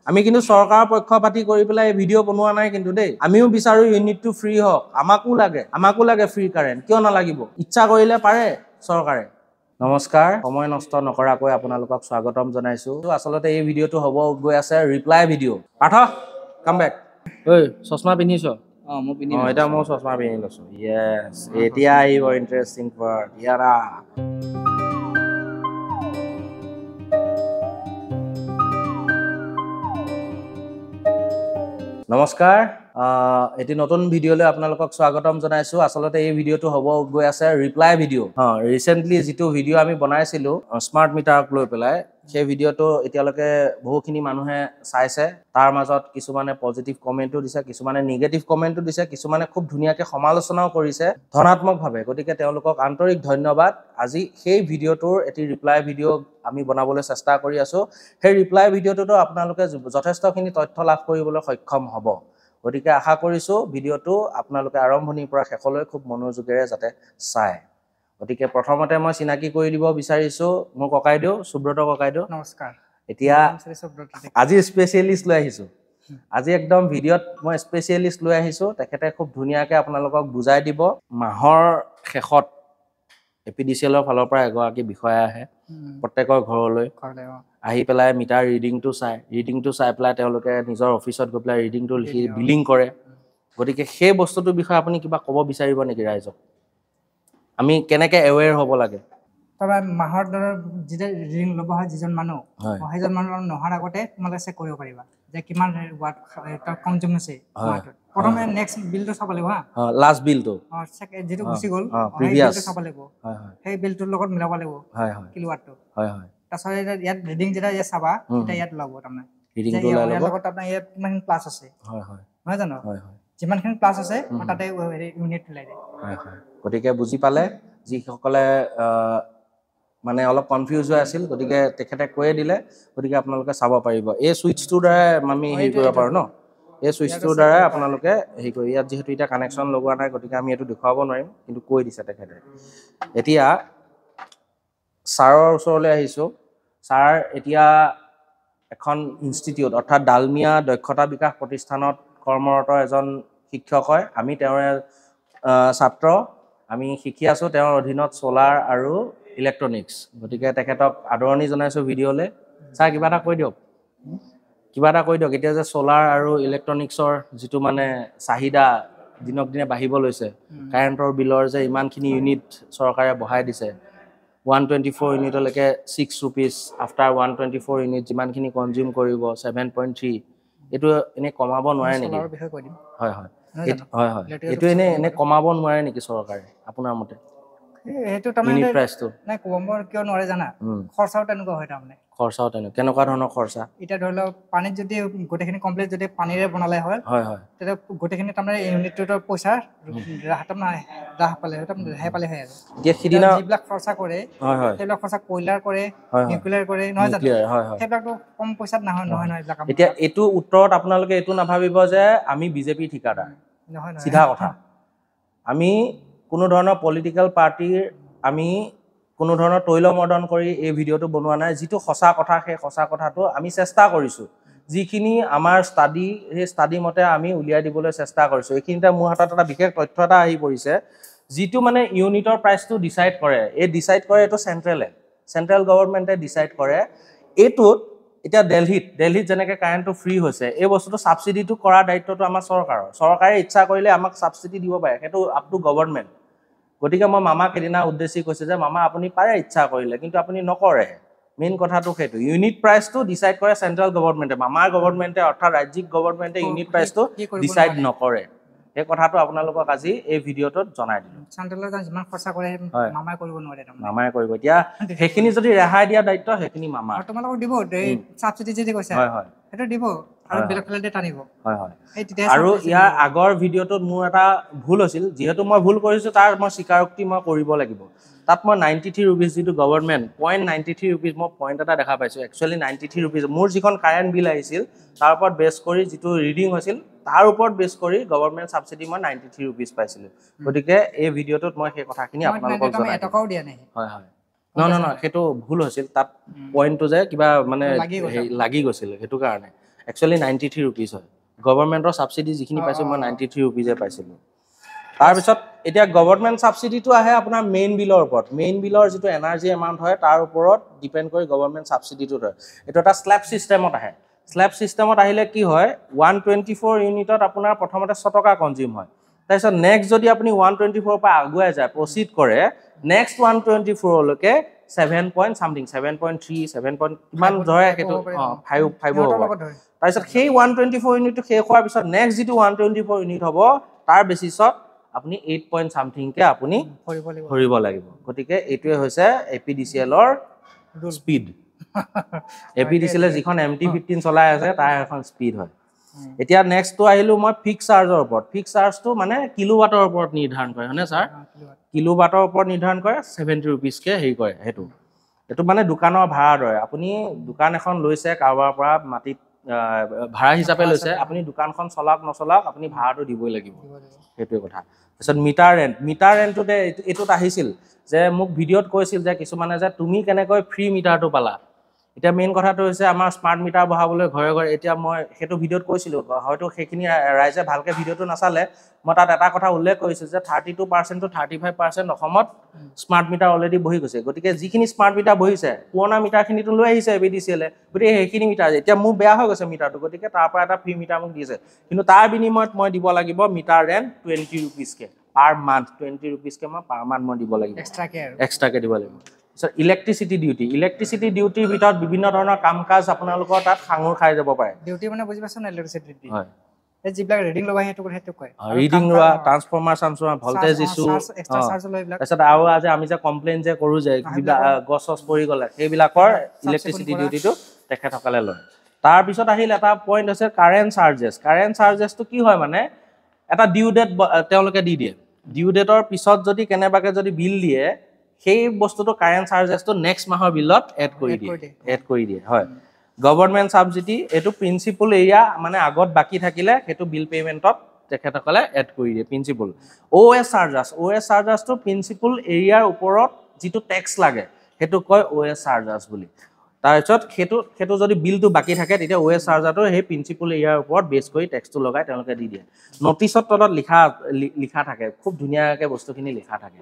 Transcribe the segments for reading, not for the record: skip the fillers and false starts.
আমি কিন্তু চৰকাৰৰ পক্ষপাতি কৰি পেলাই এই ভিডিঅ' বনোৱা নাই কিন্তু দেই আমিও বিচাৰো ইউনিটটো ফ্ৰী হওক আমাকো লাগে ফ্ৰী কাৰেণ্ট কিয় নালাগিব ইচ্ছা কৰিলে পাৰে চৰকাৰে নমস্কাৰ সময় নষ্ট নকৰাকৈ আপোনালোকক স্বাগতম জনাইছো আসলতে এই ভিডিঅ'টো হ'ব গৈ আছে ৰিপ্লাই ভিডিঅ' পাঠ কাম বেক ঐ চশমা পিন্ধিছ এটা মই চশমা পিন্ধি লৈছো ইয়েছ এতিয়া আহিব ইণ্টাৰেষ্টিং পাৰ্ট ইয়াৰা নমস্কাৰ এটি নতুন ভিডিঅ'লৈ আপোনালোকক স্বাগতম জনাইছো আসলতে এই ভিডিঅ'টো হ'ব গৈ আছে ৰিপ্লাই ভিডিঅ' ৰিসেন্টলি যেটো ভিডিঅ' আমি বনাইছিলো স্মাৰ্ট মিটাৰক লৈ পেলাই সেই ভিডিঅ'টো এতিয়ালৈকে বহুখিনি মানুহে চাইছে তাৰ মাজত কিছুমানে পজিটিভ কমেন্টও দিছে কিছুমানে নিগেটিভ কমেন্টও দিছে কিছুমানে খুব ধুনীয়াকৈ সমালোচনাও কৰিছে ধনাত্মকভাৱে গতিকে তেওঁলোকক আন্তৰিক ধন্যবাদ আজি সেই ভিডিঅ'টোৰ এটি ৰিপ্লাই ভিডিঅ' আমি বনাবলৈ চেষ্টা কৰি আছো সেই ৰিপ্লাই ভিডিঅ'টোতো আপোনালোকে যথেষ্টখিনি তথ্য লাভ কৰিবলৈ সক্ষম হ'ব গতিকে আশা কৰিছো ভিডিঅ'টো আপোনালোকে আৰম্ভণিৰ পৰা শেষলৈ খুব মনোযোগেৰে যাতে চায় গতিকে প্ৰথমতে মই চিনাকি কৰি দিব বিচাৰিছো মোৰ ককাইদেউ সুব্ৰত ককাইদেউ নমস্কাৰ এতিয়া আজি স্পেচিয়েলিষ্ট লৈ আহিছো আজি একদম ভিডিঅ'ত মই স্পেচিয়েলিষ্ট লৈ আহিছো তেখেতে খুব ধুনীয়াকৈ আপোনালোকক বুজাই দিব মাহৰ শেষত এপিডিচিএলৰ ফালৰ পৰা এগৰাকী বিষয়া আহে প্ৰত্যেকৰ ঘৰলৈ আহি পেলাই মিটাৰ ৰিডিংটো চাই পেলাই তেওঁলোকে নিজৰ অফিচত গৈ পেলাই ৰিডিংটো লিখি বিলিং কৰে গতিকে সেই বস্তুটোৰ বিষয়ে আপুনি কিবা ক'ব বিচাৰিব নেকি ৰাইজক আমি কেনেকৈ এৱেৰ হ'ব লাগে তবে মাহৰ দৰৰ যেতিয়া ৰিডিং ল'ব হয় যিজন মানুহ সেইজন মানুহ নহাৰ আগতে তোমালোকে চেক কৰিব পাৰিবা যে কিমান ৱাট কনজিউম হৈছে প্ৰথমে নেক্সট বিলটো চাব লাগিব লাষ্ট বিলটো যেটো গুচি গ'ল প্ৰিভিয়াছ চাব লাগিব সেই বিলটোৰ লগত মিলাব লাগিব কিলোৱাটটো তাৰপিছত ইয়াত ৰিডিং যেতিয়া ইয়াত চাবা তেতিয়া ইয়াত ওলাব তাৰমানে ৰিডিংটো ওলাই ল'ব লগত আপোনাৰ ইয়াত কিমান প্লাছ আছে নহয় জানো যিমানখিনি প্লাছ আছে তাতে ইউনিট ওলাই দিয়ে গতিকে বুজি পালে যিসকলে মানে অলপ কনফিউজ হৈ আছিল গতিকে তেখেতে কৈয়ে দিলে গতিকে আপোনালোকে চাব পাৰিব এই সুইচটোৰ দ্বাৰা আমি হেৰি কৰিব পাৰোঁ ন এই সুইচটোৰ দ্বাৰা আপোনালোকে হেৰি কৰি ইয়াত যিহেতু এতিয়া কানেকশ্যন লগোৱা নাই গতিকে আমি এইটো দেখুৱাব নোৱাৰিম কিন্তু কৈ দিছে তেখেতে এতিয়া ছাৰৰ ওচৰলৈ আহিছোঁ ছাৰ এতিয়া এখন ইনষ্টিটিউট অৰ্থাৎ ডালমিয়া দক্ষতা বিকাশ প্ৰতিষ্ঠানত কৰ্মৰত এজন শিক্ষক হয় আমি তেওঁৰ ছাত্ৰ আমি শিকি আছোঁ তেওঁৰ অধীনত সোলাৰ আৰু ইলেক্ট্ৰনিক্স গতিকে তেখেতক আদৰণি জনাইছোঁ ভিডিঅ'লৈ ছাৰ কিবা এটা কৈ দিয়ক এতিয়া যে সোলাৰ আৰু ইলেক্ট্ৰনিক্সৰ যিটো মানে চাহিদা দিনক দিনে বাঢ়িব লৈছে কাৰেণ্টৰ বিলৰ যে ইমানখিনি ইউনিট চৰকাৰে বঢ়াই দিছে 124 ইউনিটলৈকে 6 rupees আফটাৰ 124 ইউনিট যিমানখিনি কনজিউম কৰিব 7.3 এইটো এনে কমাব নোৱাৰে নেকি হয় এইটো এনে কমাব নোৱাৰে নেকি চৰকাৰে আপোনাৰ মতে এইটো তাৰমানে প্ৰাইচটো নাই কমাব কিয় নোৱাৰে জানা খৰচাও তেনেকুৱা হয় তাৰমানে কেনেকুৱা ধৰণৰ খৰচা এতিয়া ধৰি লওক পানীত যদি গোটেইখিনি কমপ্লিট যদি পানীৰে বনালে হয় তেতিয়া গোটেইখিনি তাৰমানে ইউনিটটোৰ পইচা ৰাহ পালে হয় এতিয়া সিদিনা যিবিলাক খৰচা কৰে সেইবিলাক খৰচা কয়লাৰ কৰে নিউক্লিয়াৰ কৰে নহয় জানো সেইবিলাকতো কম পইচাত নহয় এইবিলাক এতিয়া এইটো উত্তৰত আপোনালোকে এইটো নাভাবিব যে আমি বিজেপি ঠিকাদাৰ নহয় চিধা কথা আমি কোনো ধৰণৰ পলিটিকেল পাৰ্টিৰ আমি কোনো ধৰণৰ তৈলমৰ্দন কৰি এই ভিডিঅ'টো বনোৱা নাই যিটো সঁচা কথা সেই সঁচা কথাটো আমি চেষ্টা কৰিছোঁ যিখিনি আমাৰ সেই ষ্টাডি মতে আমি উলিয়াই দিবলৈ চেষ্টা কৰিছোঁ এইখিনিতে মোৰ হাতত এটা বিশেষ তথ্য এটা আহি পৰিছে যিটো মানে ইউনিটৰ প্ৰাইচটো ডিচাইড কৰে এইটো চেণ্ট্ৰেল গভৰ্ণমেণ্টে ডিচাইড কৰে এইটোত এতিয়া দিল্লীত যেনেকৈ কাৰেণ্টটো ফ্ৰী হৈছে এই বস্তুটো ছাবচিডিটো কৰাৰ দায়িত্বটো আমাৰ চৰকাৰে ইচ্ছা কৰিলে আমাক ছাবচিডি দিব পাৰে সেইটো আপ টু গভৰ্ণমেণ্ট গতিকে মই মামাক এদিনা উদ্দেশ্যি কৈছে যে মামা আপুনি পাৰে ইচ্ছা কৰিলে কিন্তু আপুনি নকৰে মেইন কথাটো সেইটো ইউনিট প্ৰাইচটো ডিচাইড কৰে চেণ্ট্ৰেল গভৰ্ণমেণ্টে মামাৰ গভৰ্ণমেণ্টে অৰ্থাৎ ৰাজ্যিক গভৰ্ণমেণ্টে ইউনিট প্ৰাইচটো ডিচাইড নকৰে এই কথাটো আপোনালোকক আজি এই ভিডিঅ'টোত জনাই দিলোঁ চেণ্ট্ৰেলৰ যিমান খৰচা কৰে মামাই কৰিব নোৱাৰে মামাই কৰিব এতিয়া সেইখিনি যদি ৰেহাই দিয়া দায়িত্ব সেইখিনি মামাৰ তোমালোকক দিব ছাবচিডি যদি কৈছে সেইটো দিব আৰু বেলেগ ফালে টানিব আৰু ইয়াৰ আগৰ ভিডিঅ'টোত মোৰ এটা ভুল হৈছিল যিহেতু মই ভুল কৰিছোঁ তাৰ মই স্বীকাৰোক্তি মই কৰিব লাগিব তাত মই 93 rupees যিটো গভৰ্ণমেণ্ট 0.93 rupees মই পইণ্ট এটা দেখা পাইছোঁ একচুৱেলি 93 rupees মোৰ যিখন কাৰেণ্ট বিল আহিছিল তাৰ ওপৰত বেছ কৰি যিটো ৰিডিং হৈছিল তাৰ ওপৰত বেছ কৰি গভৰ্ণমেণ্ট ছাবচিডি মই 93 rupees পাইছিলোঁ গতিকে এই ভিডিঅ'টোত মই সেই কথাখিনি আপোনালোকক জনাই এটকাও দিয়া নাই নহয় সেইটো ভুল হৈছিল তাত পইণ্টটো যে কিবা মানে লাগি গৈছিল সেইটো কাৰণে একচুৱেলি 93 rupees হয় গভৰ্ণমেণ্টৰ সাবসিডি যিখিনি পাইছো মই 93 rupees পাইছিলো তাৰপিছত এতিয়া গভৰ্ণমেণ্ট সাবসিডিটো আহে আপোনাৰ মেইন বিলৰ ওপৰত মেইন বিলৰ যিটো এনাৰ্জি এমাউণ্ট হয় তাৰ ওপৰত ডিপেন্ড কৰি গভৰ্ণমেণ্ট সাবসিডিটো হয় এটা এটা স্ল্যাব সিস্টেমত আহে স্ল্যাব সিস্টেমত আহিলে কি হয় 124 ইউনিটত আপোনাৰ প্ৰথমতে 6 টকা কনজিউম হয় তাৰপিছত নেক্সট যদি আপুনি 124 পৰা আগুৱাই যায় প্ৰসিড কৰে নেক্সট 124 লৈকে 7 পইণ্ট সামথিং 7.3 7 পইণ্ট কিমান ধৰে সেইটো 5 হ'ব তাৰপিছত সেই 124 ইউনিটটো শেষ হোৱাৰ পিছত নেক্সট যিটো 124 ইউনিট হ'ব তাৰ বেচিছত আপুনি 8 পইণ্ট সামথিং কে আপুনি ভৰিব লাগিব গতিকে এইটোৱে হৈছে এপিডিসিএলৰ স্পীড এপিডিসিএল যিখন MT15 চলাই আছে তাৰ এখন স্পীড হয় এতিয়া নেক্সটটো আহিলো মই ফিক্স চাৰ্জৰ ওপৰত ফিক্স চাৰ্জটো মানে কিলোৱাটৰ ওপৰত নিৰ্ধাৰণ কৰে হয়নে ছাৰ কিলোৱাটৰ ওপৰত নিৰ্ধাৰণ কৰে 70 rupees কে হেৰি কৰে সেইটো মানে দোকানৰ ভাড়া দৰে আপুনি দোকান এখন লৈছে কাৰোবাৰ পৰা মাটিত ভাড়া হিচাপে লৈছে আপুনি দোকানখন চলাক নচলাক আপুনি ভাড়াটো দিবই লাগিব সেইটোৱে কথা তাৰপিছত মিটাৰ ৰেণ্টটোতে এইটোত আহিছিল যে মোক ভিডিঅ'ত কৈছিল যে কিছুমানে যে তুমি কেনেকৈ ফ্ৰী মিটাৰটো পালা এতিয়া মেইন কথাটো হৈছে আমাৰ স্মাৰ্ট মিটাৰ বহাবলৈ ঘৰে ঘৰে এতিয়া মই সেইটো ভিডিঅ'ত কৈছিলো হয়তো সেইখিনি ৰাইজে ভালকে ভিডিঅ'টো নাচালে মই তাত এটা কথা উল্লেখ কৰিছো যে 32% to 35% অসমত স্মাৰ্ট মিটাৰ অলৰেডি বহি গৈছে গতিকে যিখিনি স্মাৰ্ট মিটাৰ বহিছে পুৰণা মিটাৰখিনিটো লৈ আহিছে এবিডিসিএলে গতিকে সেইখিনি মিটাৰ এতিয়া মোৰ বেয়া হৈ গৈছে মিটাৰটো গতিকে তাৰ পৰা এটা ফ্ৰী মিটাৰ মোক দিছে কিন্তু তাৰ বিনিময়ত মই দিব লাগিব মিটাৰ ৰেণ্ট 20 rupees কে পাৰ মান্থ 20 rupees কে মই পাৰ মান্থ মই দিব লাগিব এক্সট্ৰাকে দিব লাগিব সো ইলেক্ট্ৰিসিটি ডিউটিৰ ভিতৰত বিভিন্ন ধৰণৰ কাম কাজ আপোনালোকৰ তাত সাঙুৰ খাই যাব পাৰে ডিউটি মানে বুজি পাছ না ইলেক্ট্ৰিসিটি ডিউটি হয় এই জিবিলাক ৰিডিং লবা হেতু কয় ৰিডিং লোৱা transformer voltage issue extra charge লৈ এইবিলাক তাৰছত আৰু আজি আমি যে কমপ্লেইন যে কৰো যে কিবা গছছ পৰি গলে সেইবিলাকৰ ইলেক্ট্ৰিসিটি ডিউটিটো তেখেতসকলে লয় তাৰ পিছত আহিল এটা পইণ্ট আছে কাৰেন্ট চাৰ্জেছটো কি হয় মানে এটা ডিউ ডেট তেওঁলোকে দি দিয়ে ডিউ ডেটৰ পিছত যদি কেনেবাকে যদি বিল দিয়ে সেই বস্তুটো কাৰেন্ট চাৰ্জেছটো নেক্সট মাহৰ বিলত এড কৰি দিয়ে হয় গভৰ্ণমেণ্ট সাবসিডি এটো প্ৰিন্সিপল এৰিয়া মানে আগত বাকি থাকিলে হেতু বিল পেমেন্টত তেখেতসকলে এড কৰি দিয়ে প্ৰিন্সিপল ওএছ চাৰ্জাছটো প্ৰিন্সিপল এৰিয়াৰ ওপৰত যিটো টেক্স লাগে হেতু কয় ওএছ চাৰ্জাছ বুলি তাৰপিছত হেতু যদি বিলটো বাকি থাকে তেতিয়া ওএছ চাৰ্জাৰটো সেই প্ৰিন্সিপল এৰিয়াৰ ওপৰত বেছ কৰি টেক্সটো লগাই তেওঁলোকে দি দিয়ে নটিছত তলত লিখা থাকে খুব ধুনীয়াকে বস্তুখিনি লিখা থাকে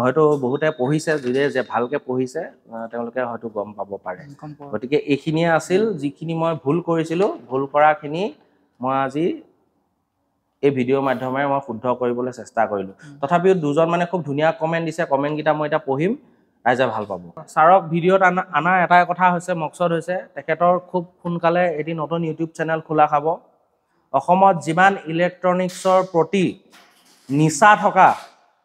হয়তো বহুতে পঢ়িছে যে ভালকে পঢ়িছে তেওঁলোকে হয়তো গম পাব পাৰে গতিকে এইখিনিয়ে আছিল যিখিনি মই ভুল কৰিছিলো ভুল কৰাখিনি মই আজি এই ভিডিঅ'ৰ মাধ্যমেৰে মই শুদ্ধ কৰিবলৈ চেষ্টা কৰিলো তথাপিও দুজন মানে খুব ধুনীয়া কমেন্ট দিছে কমেন্ট গিটা মই এটা পঢ়িম ৰাইজে ভাল পাব ছাৰক ভিডিঅ'ত আনা এটা কথা হৈছে মকসদ হৈছে তেখেতৰ খুব সোনকালে এটি নতুন ইউটিউব চেনেল খোলা খাব অসমত যিমান ইলেক্ট্ৰনিক্সৰ প্ৰতি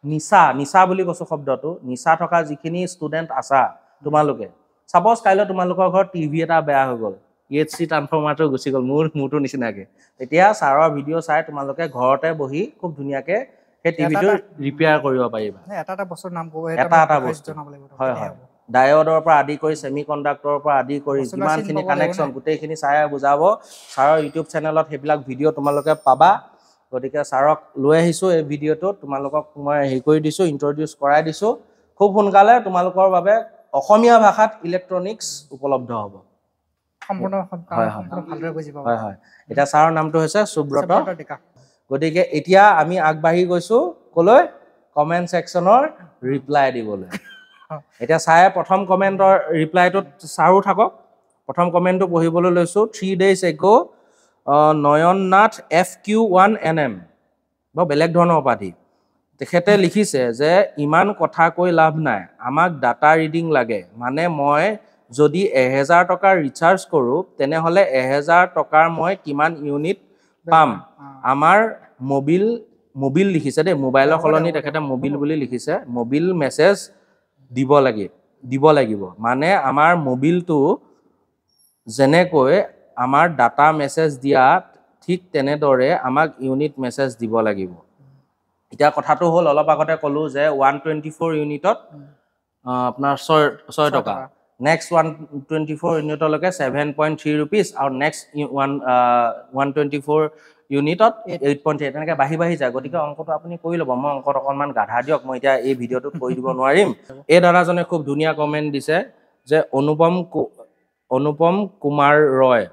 নিচা বুলি কৈছো শব্দটো নিচা থকা যিখিনি ষ্টুডেন্ট আছা তোমালোকে সাপোজ কাইলৈ তোমালোকৰ ঘৰত টিভি এটা বেয়া হৈ গল EHC ট্ৰান্সফৰ্মাৰটো গুচি গল মোৰটো নিচিনাকে তেতিয়া ছাৰৰ ভিডিঅ' চাই তোমালোকে ঘৰতে বহি খুব ধুনীয়াকে সেই টিভিটো ৰিপেয়াৰ কৰিব পাৰিবা এটা বস্তুৰ নাম ক'ব এটা বস্তু হয় ডায়োডৰ পৰা আদি কৰি সেমিকণ্ডাক্টৰৰ পৰা আদি কৰি যিমানখিনি কানেকচন গোটেইখিনি চাই বুজাব ছাৰৰ ইউটিউব চেনেলত সেইবিলাক ভিডিঅ' তোমালোকে পাবা গতিকে ছাৰক লৈ আহিছো এই ভিডিঅ'টো তোমালোকক মই হেৰি কৰি দিছো ইন্ট্ৰোডিউস কৰাই দিছো খুব সোনকালে তোমালোকৰ বাবে অসমীয়া ভাষাত ইলেক্ট্ৰনিক্স উপলব্ধ হ'ব সম্পূৰ্ণ ভালদৰে বুজি পাব হয় এটা ছাৰৰ নামটো হৈছে সুব্ৰত ডেকা গতিকে এতিয়া আমি আগবাঢ়ি গৈছো কলৈ কমেন্ট সেকশনৰ ৰিপ্লাই দিবলৈ এতিয়া ছাৰে প্ৰথম কমেন্টৰ ৰিপ্লাইটোত ছাৰো থাকক প্ৰথম কমেন্টটো পঢ়িবলৈ লৈছো 3 days ago নয়ননাথ FQ1NM বেলেগ ধৰণৰ উপাধি তেখেতে লিখিছে যে ইমান কথা কৈ লাভ নাই আমাক ডাটা ৰিডিং লাগে মানে মই যদি 1000 টকা ৰিচাৰ্জ কৰো তেনেহলে 1000 টকাৰ মই কিমান ইউনিট পাম আমাৰ মোবিল লিখিছে দে মোবাইলৰ খলনি তেখেতে মোবিল বুলি লিখিছে মোবিল মেছেজ দিব লাগিব মানে আমাৰ মোবিলটো যেনেকৈ আমাৰ ডাটা মেছেজ দিয়া ঠিক তেনেদৰে আমাক ইউনিট মেছেজ দিব লাগিব এতিয়া কথাটো হল অলপ আগতে কলো যে 124 ইউনিটত আপোনাৰ 6 টকা নেক্সট 124 ইউনিটলৈকে 7.3 rupees আৰু নেক্সট 124 ইউনিটত 8.8 তেনেকৈ বাঢ়ি যায় গতিকে অংকটো আপুনি কৰি ল'ব মই অংকত অকণমান গাধা দিয়ক মই এতিয়া এই ভিডিঅ'টোত কৈ দিব নোৱাৰিম এই দাদাজনে খুব ধুনীয়া কমেন্ট দিছে যে অনুপম কুমাৰ ৰয়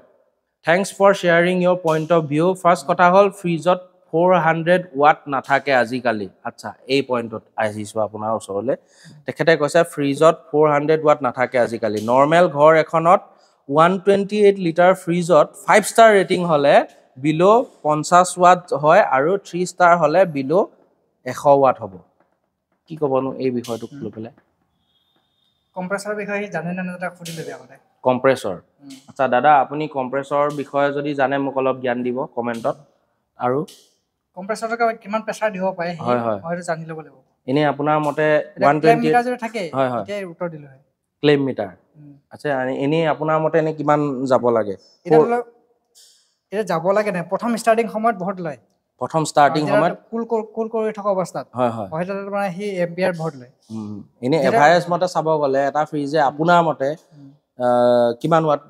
Thanks for sharing your point of view. First কথা হল ফ্ৰিজত 400 watt নাথাকে আজিকালি আচ্ছা এই পইণ্টত আহিছো আপোনাৰ ওচৰলে তেখেতে কৈছে ফ্ৰিজত 400 watt নাথাকে আজিকালি নৰ্মেল ঘৰ এখনত 128 লিটাৰ ফ্ৰিজত 5 star ৰেটিং হলে বিলো 50 watt হয় আৰু 3 star হলে বিলো 100 watt হ'ব কি ক'বনো এই বিষয়টো লৈ পেলাই কম্প্ৰেছৰৰ বিষয়ে জানে না এটা খুদিলে দিয়া কথা কম্প্ৰেছৰ আচ্ছা দাদা আপুনি কম্প্ৰেছৰ বিষয়ে যদি জানে মোক অলপ জ্ঞান দিব কমেন্টত আৰু কম্প্ৰেছৰক কিমান প্ৰেছাৰ দিব পাৰে হয়তো জানি ল'ব লাগিব এনে আপোনাৰ মতে 120 মিটাৰ যদি থাকে এতিয়া উত্তৰ দিলে হয় ক্লেম মিটাৰ আচ্ছা এনে আপোনাৰ মতে এনে কিমান যাব লাগে এটা যাব লাগে না প্ৰথম ষ্টাৰ্টিং সময়ত বহুত লয় প্ৰথম ষ্টাৰ্টিং সময়ত কুল কৰি থকা অৱস্থাত হয়তো মানে হি এম্পিয়াৰ বহুত লয় এনে এভাৰেজ মতে চাব গলে এটা ফ্ৰিজে আপোনাৰ মতে কিমান ওয়াট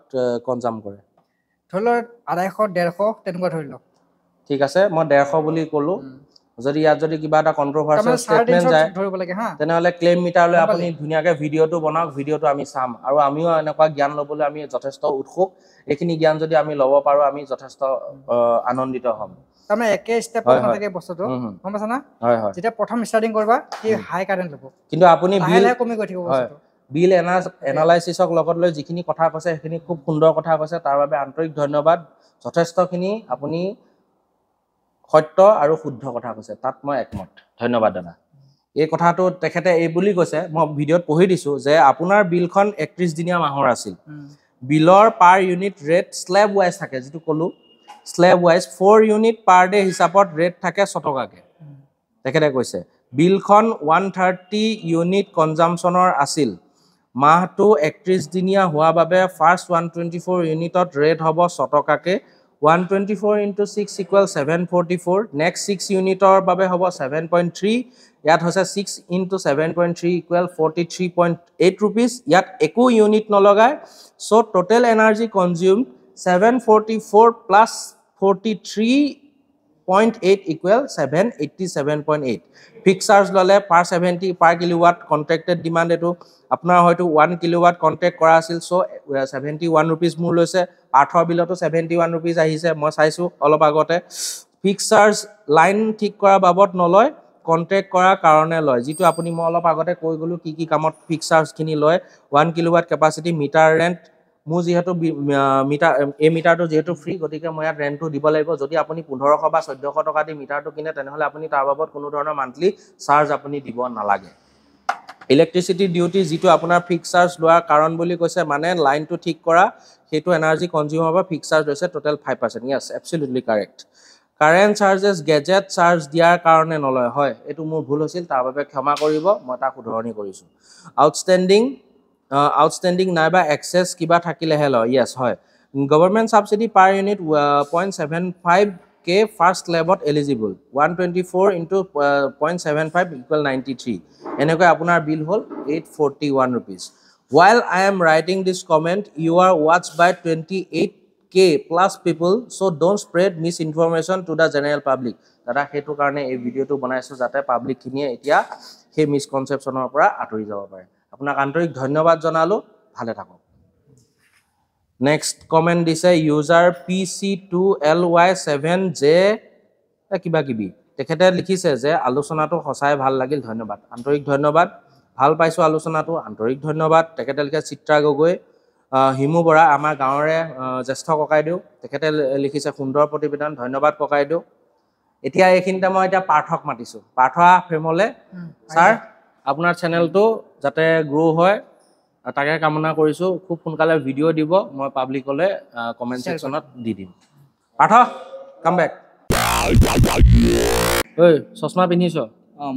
কনজাম কৰে ধৰি লওক 250 150 তেনেকুৱা ধৰি লওক ঠিক আছে মই 150 বুলি কলো যদি ইয়াত যদি কিবা এটা কন্ট্ৰভাৰ্চিয়েল ষ্টেটমেন্ট যায় ধৰিব লাগে হা তেনেহলে ক্লেম মিটাৰ লৈ আপুনি ধুনিয়াকে ভিডিওটো বনাওক ভিডিওটো আমি চাম আৰু আমিও এনেকুৱা জ্ঞান লবলৈ আমি যথেষ্ট উৎসুক এইখিনি জ্ঞান যদি আমি লব পাৰো আমি যথেষ্ট আনন্দিত হ'ম তাৰমানে একে ষ্টেপত নাথাকে বস্তুটো গম পাইছা না হয় হয় যেতিয়া প্ৰথম ষ্টাৰ্টিং কৰবা কি হাই কাৰেন্ট ল'ব কিন্তু আপুনি বিল কমি গৈ থাকিব বস্তুটো বিল এনালাইসিসক লগত লৈ যিখিনি কথা কৈছে সেইখিনি খুব সুন্দৰ কথা কৈছে তাৰ বাবে আন্তৰিক ধন্যবাদ যথেষ্টখিনি আপুনি সত্য আৰু শুদ্ধ কথা কৈছে তাত মই একমত ধন্যবাদ দাদা এই কথাটো তেখেতে এই বুলি কৈছে মই ভিডিওত পঢ়ি দিছো যে আপোনাৰ বিলখন 31 দিনীয়া মাহৰ আছিল বিলৰ পাৰ ইউনিট ৰেট স্ল্যাব ওয়াইজ থাকে যেটো কলো slab wise 4 unit per day হিচাপত ৰেট থাকে 100 টকাকে তেখেতে কৈছে বিলখন 130 ইউনিট কনজাম্পচনৰ আছিল মাহটো 31 দিনীয়া হোৱা বাবে ফাৰ্স্ট 124 ইউনিটত ৰেট হ'ব 100 টকাকে 124 into 6 equals 744 next 6 unitor বাবে হ'ব 7.3 ইয়াত হৈছে 6 into 7.3 equal 43.8 rupees ইয়াত একো unit নলগায় so total energy consumed 744 plus 43.8 equal 787.8 fixed charge ললে per 70 per kilowatt contracted demand এটো আপোনাৰ হয়তো 1 kilowatt contract কৰা আছিল so 71 rupees মূল লৈছে আঠৰ বিলটো 71 rupees আহিছে মই চাইছো অলপ আগতে fixed charge লাইন ঠিক কৰা বাবদ নলয় কন্ট্ৰাক্ট কৰা কাৰণে লয় যেটো আপুনি মই অলপ আগতে কৈ গলো কি কামত fixed charge খিনি লয় 1 kilowatt capacity meter rent মু যেহেতু মিটাৰ এই মিটাৰটো যেহেতু ফ্ৰী গতিকে মই ইয়াত ৰেন্টটো দিব লাগিব যদি আপুনি 1500 বা 1400 টকা দি মিটাৰটো কিনে তেনেহলে আপুনি তাৰ বাবদ কোনো ধৰণৰ মান্থলি চাৰ্জ আপুনি দিব নালাগে ইলেক্ট্ৰিসিটি ডিউটি যেটো আপোনাৰ ফিক্স চাৰ্জ লোৱাৰ কাৰণ বুলি কৈছে মানে লাইনটো ঠিক কৰা হেতু এনাৰ্জি কনজিউম হ'ব ফিক্স চাৰ্জ হৈছে total 5% yes absolutely correct current charges গেজেট চাৰ্জ দিয়াৰ কাৰণে নলয় হয় এটো মোৰ ভুল হৈছিল তাৰ বাবে ক্ষমা কৰিব মই তাক উদাহৰণ কৰিছো আউটস্ট্যান্ডিং নাইবা এক্সেস কিবা থাকিলে হেল yes হয় government subsidy per unit 0.75 k first labot eligible 124 into 0.75 equal 93 এনেকৈ আপোনাৰ বিল হল 841 rupees while I am writing this comment you are watched by 28k plus people so don't spread misinformation to the general public দাদা হেতু কাৰণে এই ভিডিওটো বনাইছো যাতে public খিনিয়ে এতিয়া সেই মিসকনসেপচনৰ পৰা আঁতৰি যাব পাৰে আপোনাক আন্তৰিক ধন্যবাদ জনালো ভালে থাকক নেক্সট কমেন্ট দিছে ইউজাৰ PC2LY7J কিবা কিবি তেখেতে লিখিছে যে আলোচনাটো সঁচাই ভাল লাগিল ধন্যবাদ আন্তৰিক ধন্যবাদ ভাল পাইছো আলোচনাটো আন্তৰিক ধন্যবাদ তেখেতে লিখে চিত্ৰা গগৈ হিমু বৰা আমাৰ গাঁৱৰে জ্যেষ্ঠ ককাইদেউ তেখেতে লিখিছে সুন্দৰ প্ৰতিবেদন ধন্যবাদ ককাইদেউ এতিয়া এইখিনিতে মই এতিয়া পাঠক মাতিছো পাঠা ফ্ৰেমলে স্যাৰ আপোনাৰ চেনেলটো যাতে গ্ৰো হয় তাকে কামনা কৰিছো খুব সোনকালে ভিডিও দিব মই পাবলিকলে কমেন্ট সেকশনত দি দিম পাঠা কাম ব্যাক ঐ চশমা পিনিছো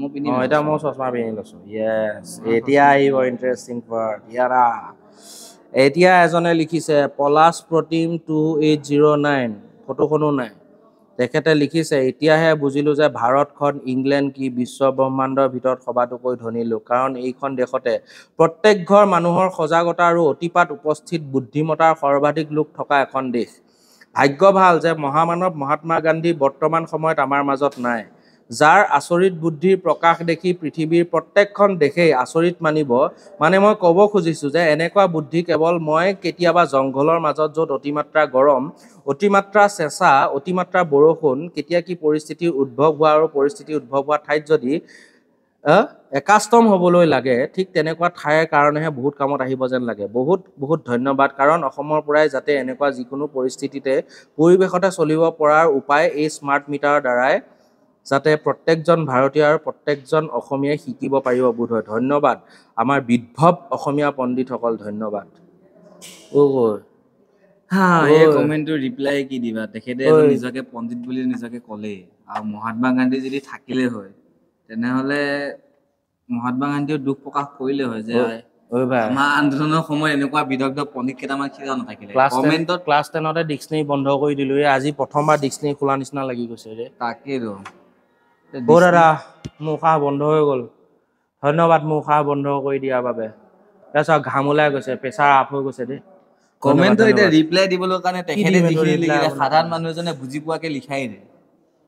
মই পিনি এটা মই চশমা পিনি লৈছো yes এতিয়া আহিব ইন্টাৰেষ্টিং পাৰ্ট ইয়াৰা এতিয়া এজনে লিখিছে পলাশ প্ৰতিম 2809 ফটোখনো নাই তেখেতে লিখিছে এতিয়াহে বুজিলো যে ভাৰতখন ইংল্যান্ড কি বিশ্ব ব্ৰহ্মাণ্ডৰ ভিতৰত সবাতোকৈ ধনী লোক কাৰণ এইখন দেশতে প্ৰত্যেক ঘৰ মানুহৰ সজাগতা আৰু অতিপাত উপস্থিত বুদ্ধিমতাৰ সৰ্বাধিক লোক থকা এখন দেশ ভাগ্য ভাল যে মহামানৱ মহাত্মা গান্ধী বৰ্তমান সময়ত আমাৰ মাজত নাই যাৰ আচৰিত বুদ্ধিৰ প্ৰকাশ দেখি পৃথিৱীৰ প্ৰত্যেকখন দেশেই আচৰিত মানিব মানে মই ক'ব খুজিছোঁ যে এনেকুৱা বুদ্ধি কেৱল মই কেতিয়াবা জংঘলৰ মাজত য'ত অতিমাত্ৰা গৰম অতিমাত্ৰা চেঁচা অতিমাত্ৰা বৰষুণ কেতিয়া কি পৰিস্থিতিৰ উদ্ভৱ হোৱা আৰু পৰিস্থিতি উদ্ভৱ হোৱা ঠাইত যদি একাষ্টম হ'বলৈ লাগে ঠিক তেনেকুৱা ঠাইৰ কাৰণেহে বহুত কামত আহিব যেন লাগে বহুত বহুত ধন্যবাদ কাৰণ অসমৰ পৰাই যাতে এনেকুৱা যিকোনো পৰিস্থিতিতে পৰিৱেশতে চলিব পৰাৰ উপায় এই স্মাৰ্ট মিটাৰৰ দ্বাৰাই যাতে প্ৰত্যেকজন ভাৰতীয় আৰু প্ৰত্যেকজন অসমীয়াই শিকিব পাৰিব বোধ হয় ধন্যবাদ আমাৰ বিদ্ভৱ অসমীয়া পণ্ডিতসকল ধন্যবাদ এই কমেণ্টটো ৰিপ্লাই কি দিবা তেখেতে নিজকে পণ্ডিত বুলি নিজকে ক'লে আৰু মহাত্মা গান্ধী যদি থাকিলে হয় তেনেহ'লে মহাত্মা গান্ধীয়ে দুখ প্ৰকাশ কৰিলে হয় যে আমাৰ আন্দোলনৰ সময়ত এনেকুৱা বিদগ্ধ পণ্ডিত কেইটামান কিয় নাথাকিলে কমেণ্টত ক্লাছ 10তে ডিক্সনাৰী বন্ধ কৰি দিলো আজি প্ৰথমবাৰ ডিক্সনাৰী খোলা নিচিনা লাগি গৈছে ৰে তাকেইতো দাদা মোৰ উশাহ বন্ধ হৈ গ'ল ধন্যবাদ মোৰ উশাহ বন্ধ কৰি দিয়াৰ বাবে তাৰপিছত ঘাম ওলাই গৈছে প্ৰেছাৰ আপ হৈ গৈছে দেই কমেণ্টত এতিয়া ৰিপ্লাই দিবলৈ কাৰণে তেখেতে যিখিনি লিখিলে সাধাৰণ মানুহ এজনে বুজি পোৱাকে লিখাই নাই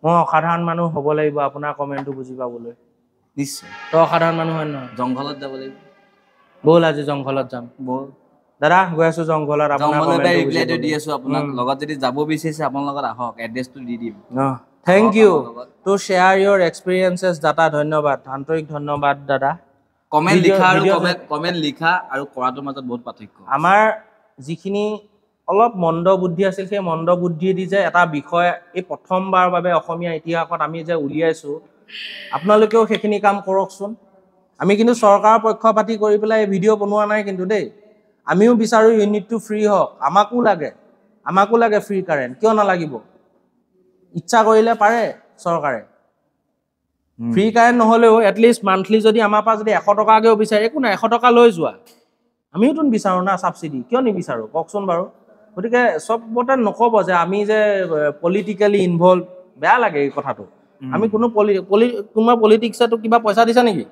মই অসাধাৰণ মানুহ হ'ব লাগিব আপোনাৰ কমেণ্টটো বুজি পাবলৈ নিশ্চয় তই অসাধাৰণ মানুহ হয় নহয় জংঘলত যাব লাগিব ব'ল আজি জংঘলত যাম ব'ল দাদা গৈ আছো জংঘলত জংঘলতে ৰিপ্লাইটো দি আছো আপোনাক লগত যদি যাব বিচাৰিছে আপোনাৰ লগত আহক এড্ৰেছটো দি দিম thank you to share your experiences দাদা ধন্যবাদ আন্তৰিক ধন্যবাদ দাদা কমেণ্ট লিখা আৰু কৰাটোৰ মাজত বহুত পাৰ্থক্য আমাৰ যিখিনি অলপ মন্দ বুদ্ধি আছিল সেই মন্দ বুদ্ধি দি যে এটা বিষয় এই প্ৰথমবাৰ বাবে অসমীয়া ইতিহাসত আমি যে উলিয়াইছোঁ আপোনালোকেও সেইখিনি কাম কৰকচোন আমি কিন্তু চৰকাৰৰ পক্ষপাতি কৰি পেলাই এই ভিডিঅ' বনোৱা নাই কিন্তু দেই আমিও বিচাৰোঁ ইউনিটটো ফ্ৰী হওক আমাকো লাগে ফ্ৰী কাৰেণ্ট কিয় নালাগিব ইচ্ছা কৰিলে পাৰে চৰকাৰে ফ্ৰী কাৰেণ্ট নহ'লেও এটলিষ্ট মান্থলি যদি আমাৰ পৰা যদি 100 টকাকৈও বিচাৰে একো নাই 100 টকা লৈ যোৱা আমিওতো বিচাৰোঁ না ছাবচিডি কিয় নিবিচাৰোঁ কওকচোন বাৰু গতিকে চবতে নক'ব যে আমি যে পলিটিকেলি ইনভলভ বেয়া লাগে এই কথাটো আমি কোনোবা পলিটিক্সতো কিবা পইচা দিছা নেকি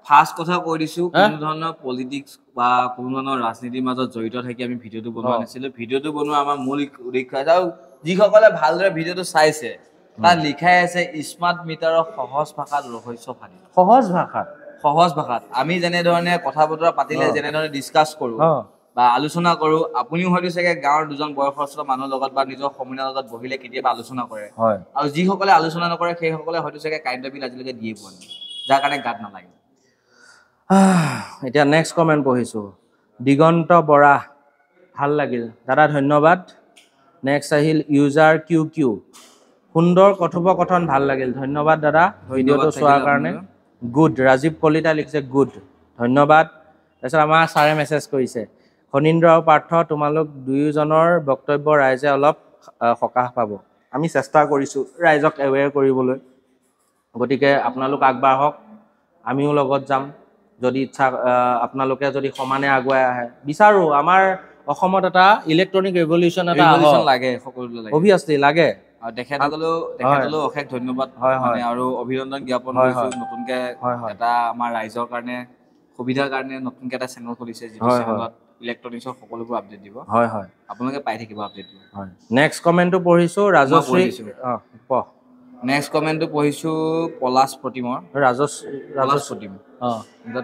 ফাৰ্ষ্ট কথা কৈ দিছোঁ কোনো ধৰণৰ পলিটিক্স বা কোনো ধৰণৰ ৰাজনীতিৰ মাজত জড়িত থাকি আমি ভিডিঅ'টো বনোৱা নাছিলোঁ ভিডিঅ'টো বনোৱা আমাৰ মূল উদ্দেশ্য আৰু যিসকলে ভালদৰে ভিডিঅ'টো চাইছে তাত লিখাই আছে স্মাৰ্ট মিটাৰৰ সহজ ভাষাত ৰহস্যভাগী সহজ ভাষাত আমি যেনেধৰণে কথা বতৰা পাতিলে যেনেধৰণে ডিছকাছ কৰোঁ বা আলোচনা কৰোঁ আপুনিও হয়তো চাগে গাঁৱৰ দুজন বয়সস্থ মানুহৰ লগত বা নিজৰ সমনীয়াৰ লগত বহিলে কেতিয়াবা আলোচনা কৰে আৰু যিসকলে আলোচনা নকৰে সেইসকলে হয়তো চাগে কাৰেণ্টৰ বিল আজিলৈকে দিয়ে পোৱা নাই যাৰ কাৰণে গাত নালাগে এতিয়া নেক্সট কমেণ্ট পঢ়িছোঁ দিগন্ত বৰা ভাল লাগিল দাদা ধন্যবাদ নেক্সট আহিল ইউজাৰ কিউ সুন্দৰ কথোপকথন ভাল লাগিল ধন্যবাদ দাদা ভিডিঅ'টো চোৱাৰ কাৰণে গুড ৰাজীৱ কলিতা লিখিছে গুড ধন্যবাদ তাৰপিছত আমাৰ ছাৰে মেছেজ কৰিছে ফণীন্দ্ৰ আৰু পাৰ্থ তোমালোক দুয়োজনৰ বক্তব্য ৰাইজে অলপ সকাহ পাব আমি চেষ্টা কৰিছোঁ ৰাইজক এৱেৰ কৰিবলৈ গতিকে আপোনালোক আগবাঢ়ক আমিও লগত যাম যদি ইচ্ছা আপোনালোকে যদি সমানে আগুৱাই আহে বিচাৰোঁ আমাৰ অসমত এটা ইলেক্ট্ৰনিক ৰেভলিউশ্যন এটা লাগে সকলোলৈ লাগে অভিয়াছলি লাগে আৰু তেখেতসকলেও অশেষ ধন্যবাদ আৰু অভিনন্দন জ্ঞাপন কৰিছোঁ নতুনকৈ এটা আমাৰ ৰাইজৰ কাৰণে সুবিধাৰ কাৰণে নতুনকৈ এটা চেনেল খুলিছে যিটো চেনেলত ইলেক্ট্ৰনিক্সৰ সকলোবোৰ আপডেট দিব আপোনালোকে পাই থাকিব আপডেটটো নেক্সট কমেণ্টটো পঢ়িছোঁ ৰাজশ্ৰী নেক্সট কমেণ্টটো পঢ়িছোঁ পলাশ প্ৰতিমৰ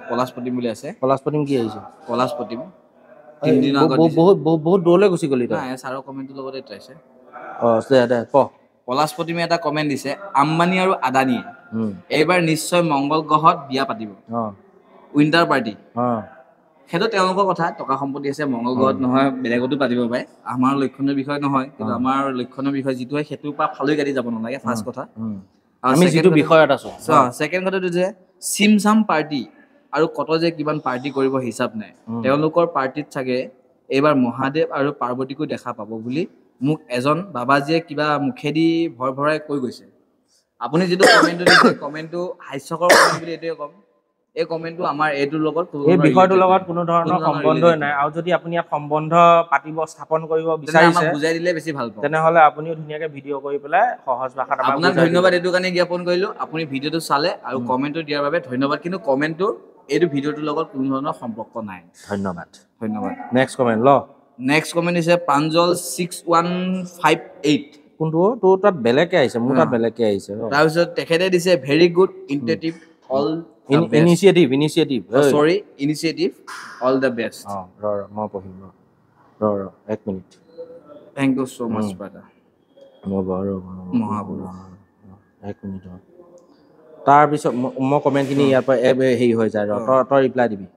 পলাশ প্ৰতিম বুলি আছে পলাশ প্ৰতিম কি আহিছে পলাশ প্ৰতিম বহুত দূৰলৈ গুচি গ'লি ছাৰৰ কমেণ্টটোৰ লগতে পাইছে পলাশ প্ৰতিমে এটা কমেণ্ট দিছে আম্বানী আৰু আদানীয়ে এইবাৰ নিশ্চয় মংগল গ্ৰহত বিয়া পাতিব উইণ্টাৰ পাৰ্টি সেইটো তেওঁলোকৰ কথা টকা সম্পত্তি আছে মংগল গ্ৰহত নহয় বেলেগতো পাতিব পাৰে আমাৰ লক্ষণৰ বিষয় নহয় কিন্তু আমাৰ লক্ষণৰ বিষয় যিটো হয় সেইটোৰ পৰা ফালৈ কাটি যাব নালাগে ফাৰ্ষ্ট কথা আমি যিটো বিষয়ত আছোঁ ছেকেণ্ড কথাটো যে চিমচাম পাৰ্টি আৰু কত যে কিমান পাৰ্টি কৰিব হিচাপ নাই তেওঁলোকৰ পাৰ্টিত চাগে এইবাৰ মহাদেৱ আৰু পাৰ্বতীকো দেখা পাব বুলি মোক এজন বাবাজীয়ে কিবা মুখেদি ভৰাই কৈ গৈছে আপুনি যিটো কমেণ্টটো দিছে কমেণ্টটো হাস্যকৰ কমেণ্ট বুলি এইটোৱে ক'ম এই কমেণ্টটো আমাৰ এইটোৰ লগত এই বিষয়টোৰ লগত কোনো ধৰণৰ সম্বন্ধই নাই আৰু যদি আপুনি ইয়াত সম্বন্ধ পাতিব স্থাপন কৰিব বিচাৰিছে বুজাই দিলে বেছি ভাল পাব তেনেহ'লে আপুনিও ধুনীয়াকৈ ভিডিঅ' কৰি পেলাই সহজ ভাষাত আপোনাক ধন্যবাদ এইটো কাৰণে জ্ঞাপন কৰিলোঁ আপুনি ভিডিঅ'টো চালে আৰু কমেণ্টটো দিয়াৰ বাবে ধন্যবাদ কিন্তু কমেণ্টটো এইটো ভিডিঅ'টোৰ লগত কোনো ধৰণৰ সম্পৰ্ক নাই ধন্যবাদ ধন্যবাদ নেক্সট কমেণ্ট নেক্সট কমেণ্ট দিছে প্ৰাঞ্জল 6158 কোনটো তো তাত বেলেগকে আহিছে মোৰ তাত বেলেগকে আহিছে তাৰ পিছত তেখেতে দিছে very good initiative all initiative সৰি ইনিচিয়েটিভ অল দ্য বেষ্ট মই পঢ়িম এক মিনিট থ্যাংক ইউ সো মাচ ব্ৰাদাৰ মহাপুৰুষ এক মিনিট তাৰপিছত মই কমেণ্টখিনি ইয়াৰ পৰা হেৰি হৈ যায় তই ৰিপ্লাই দিবি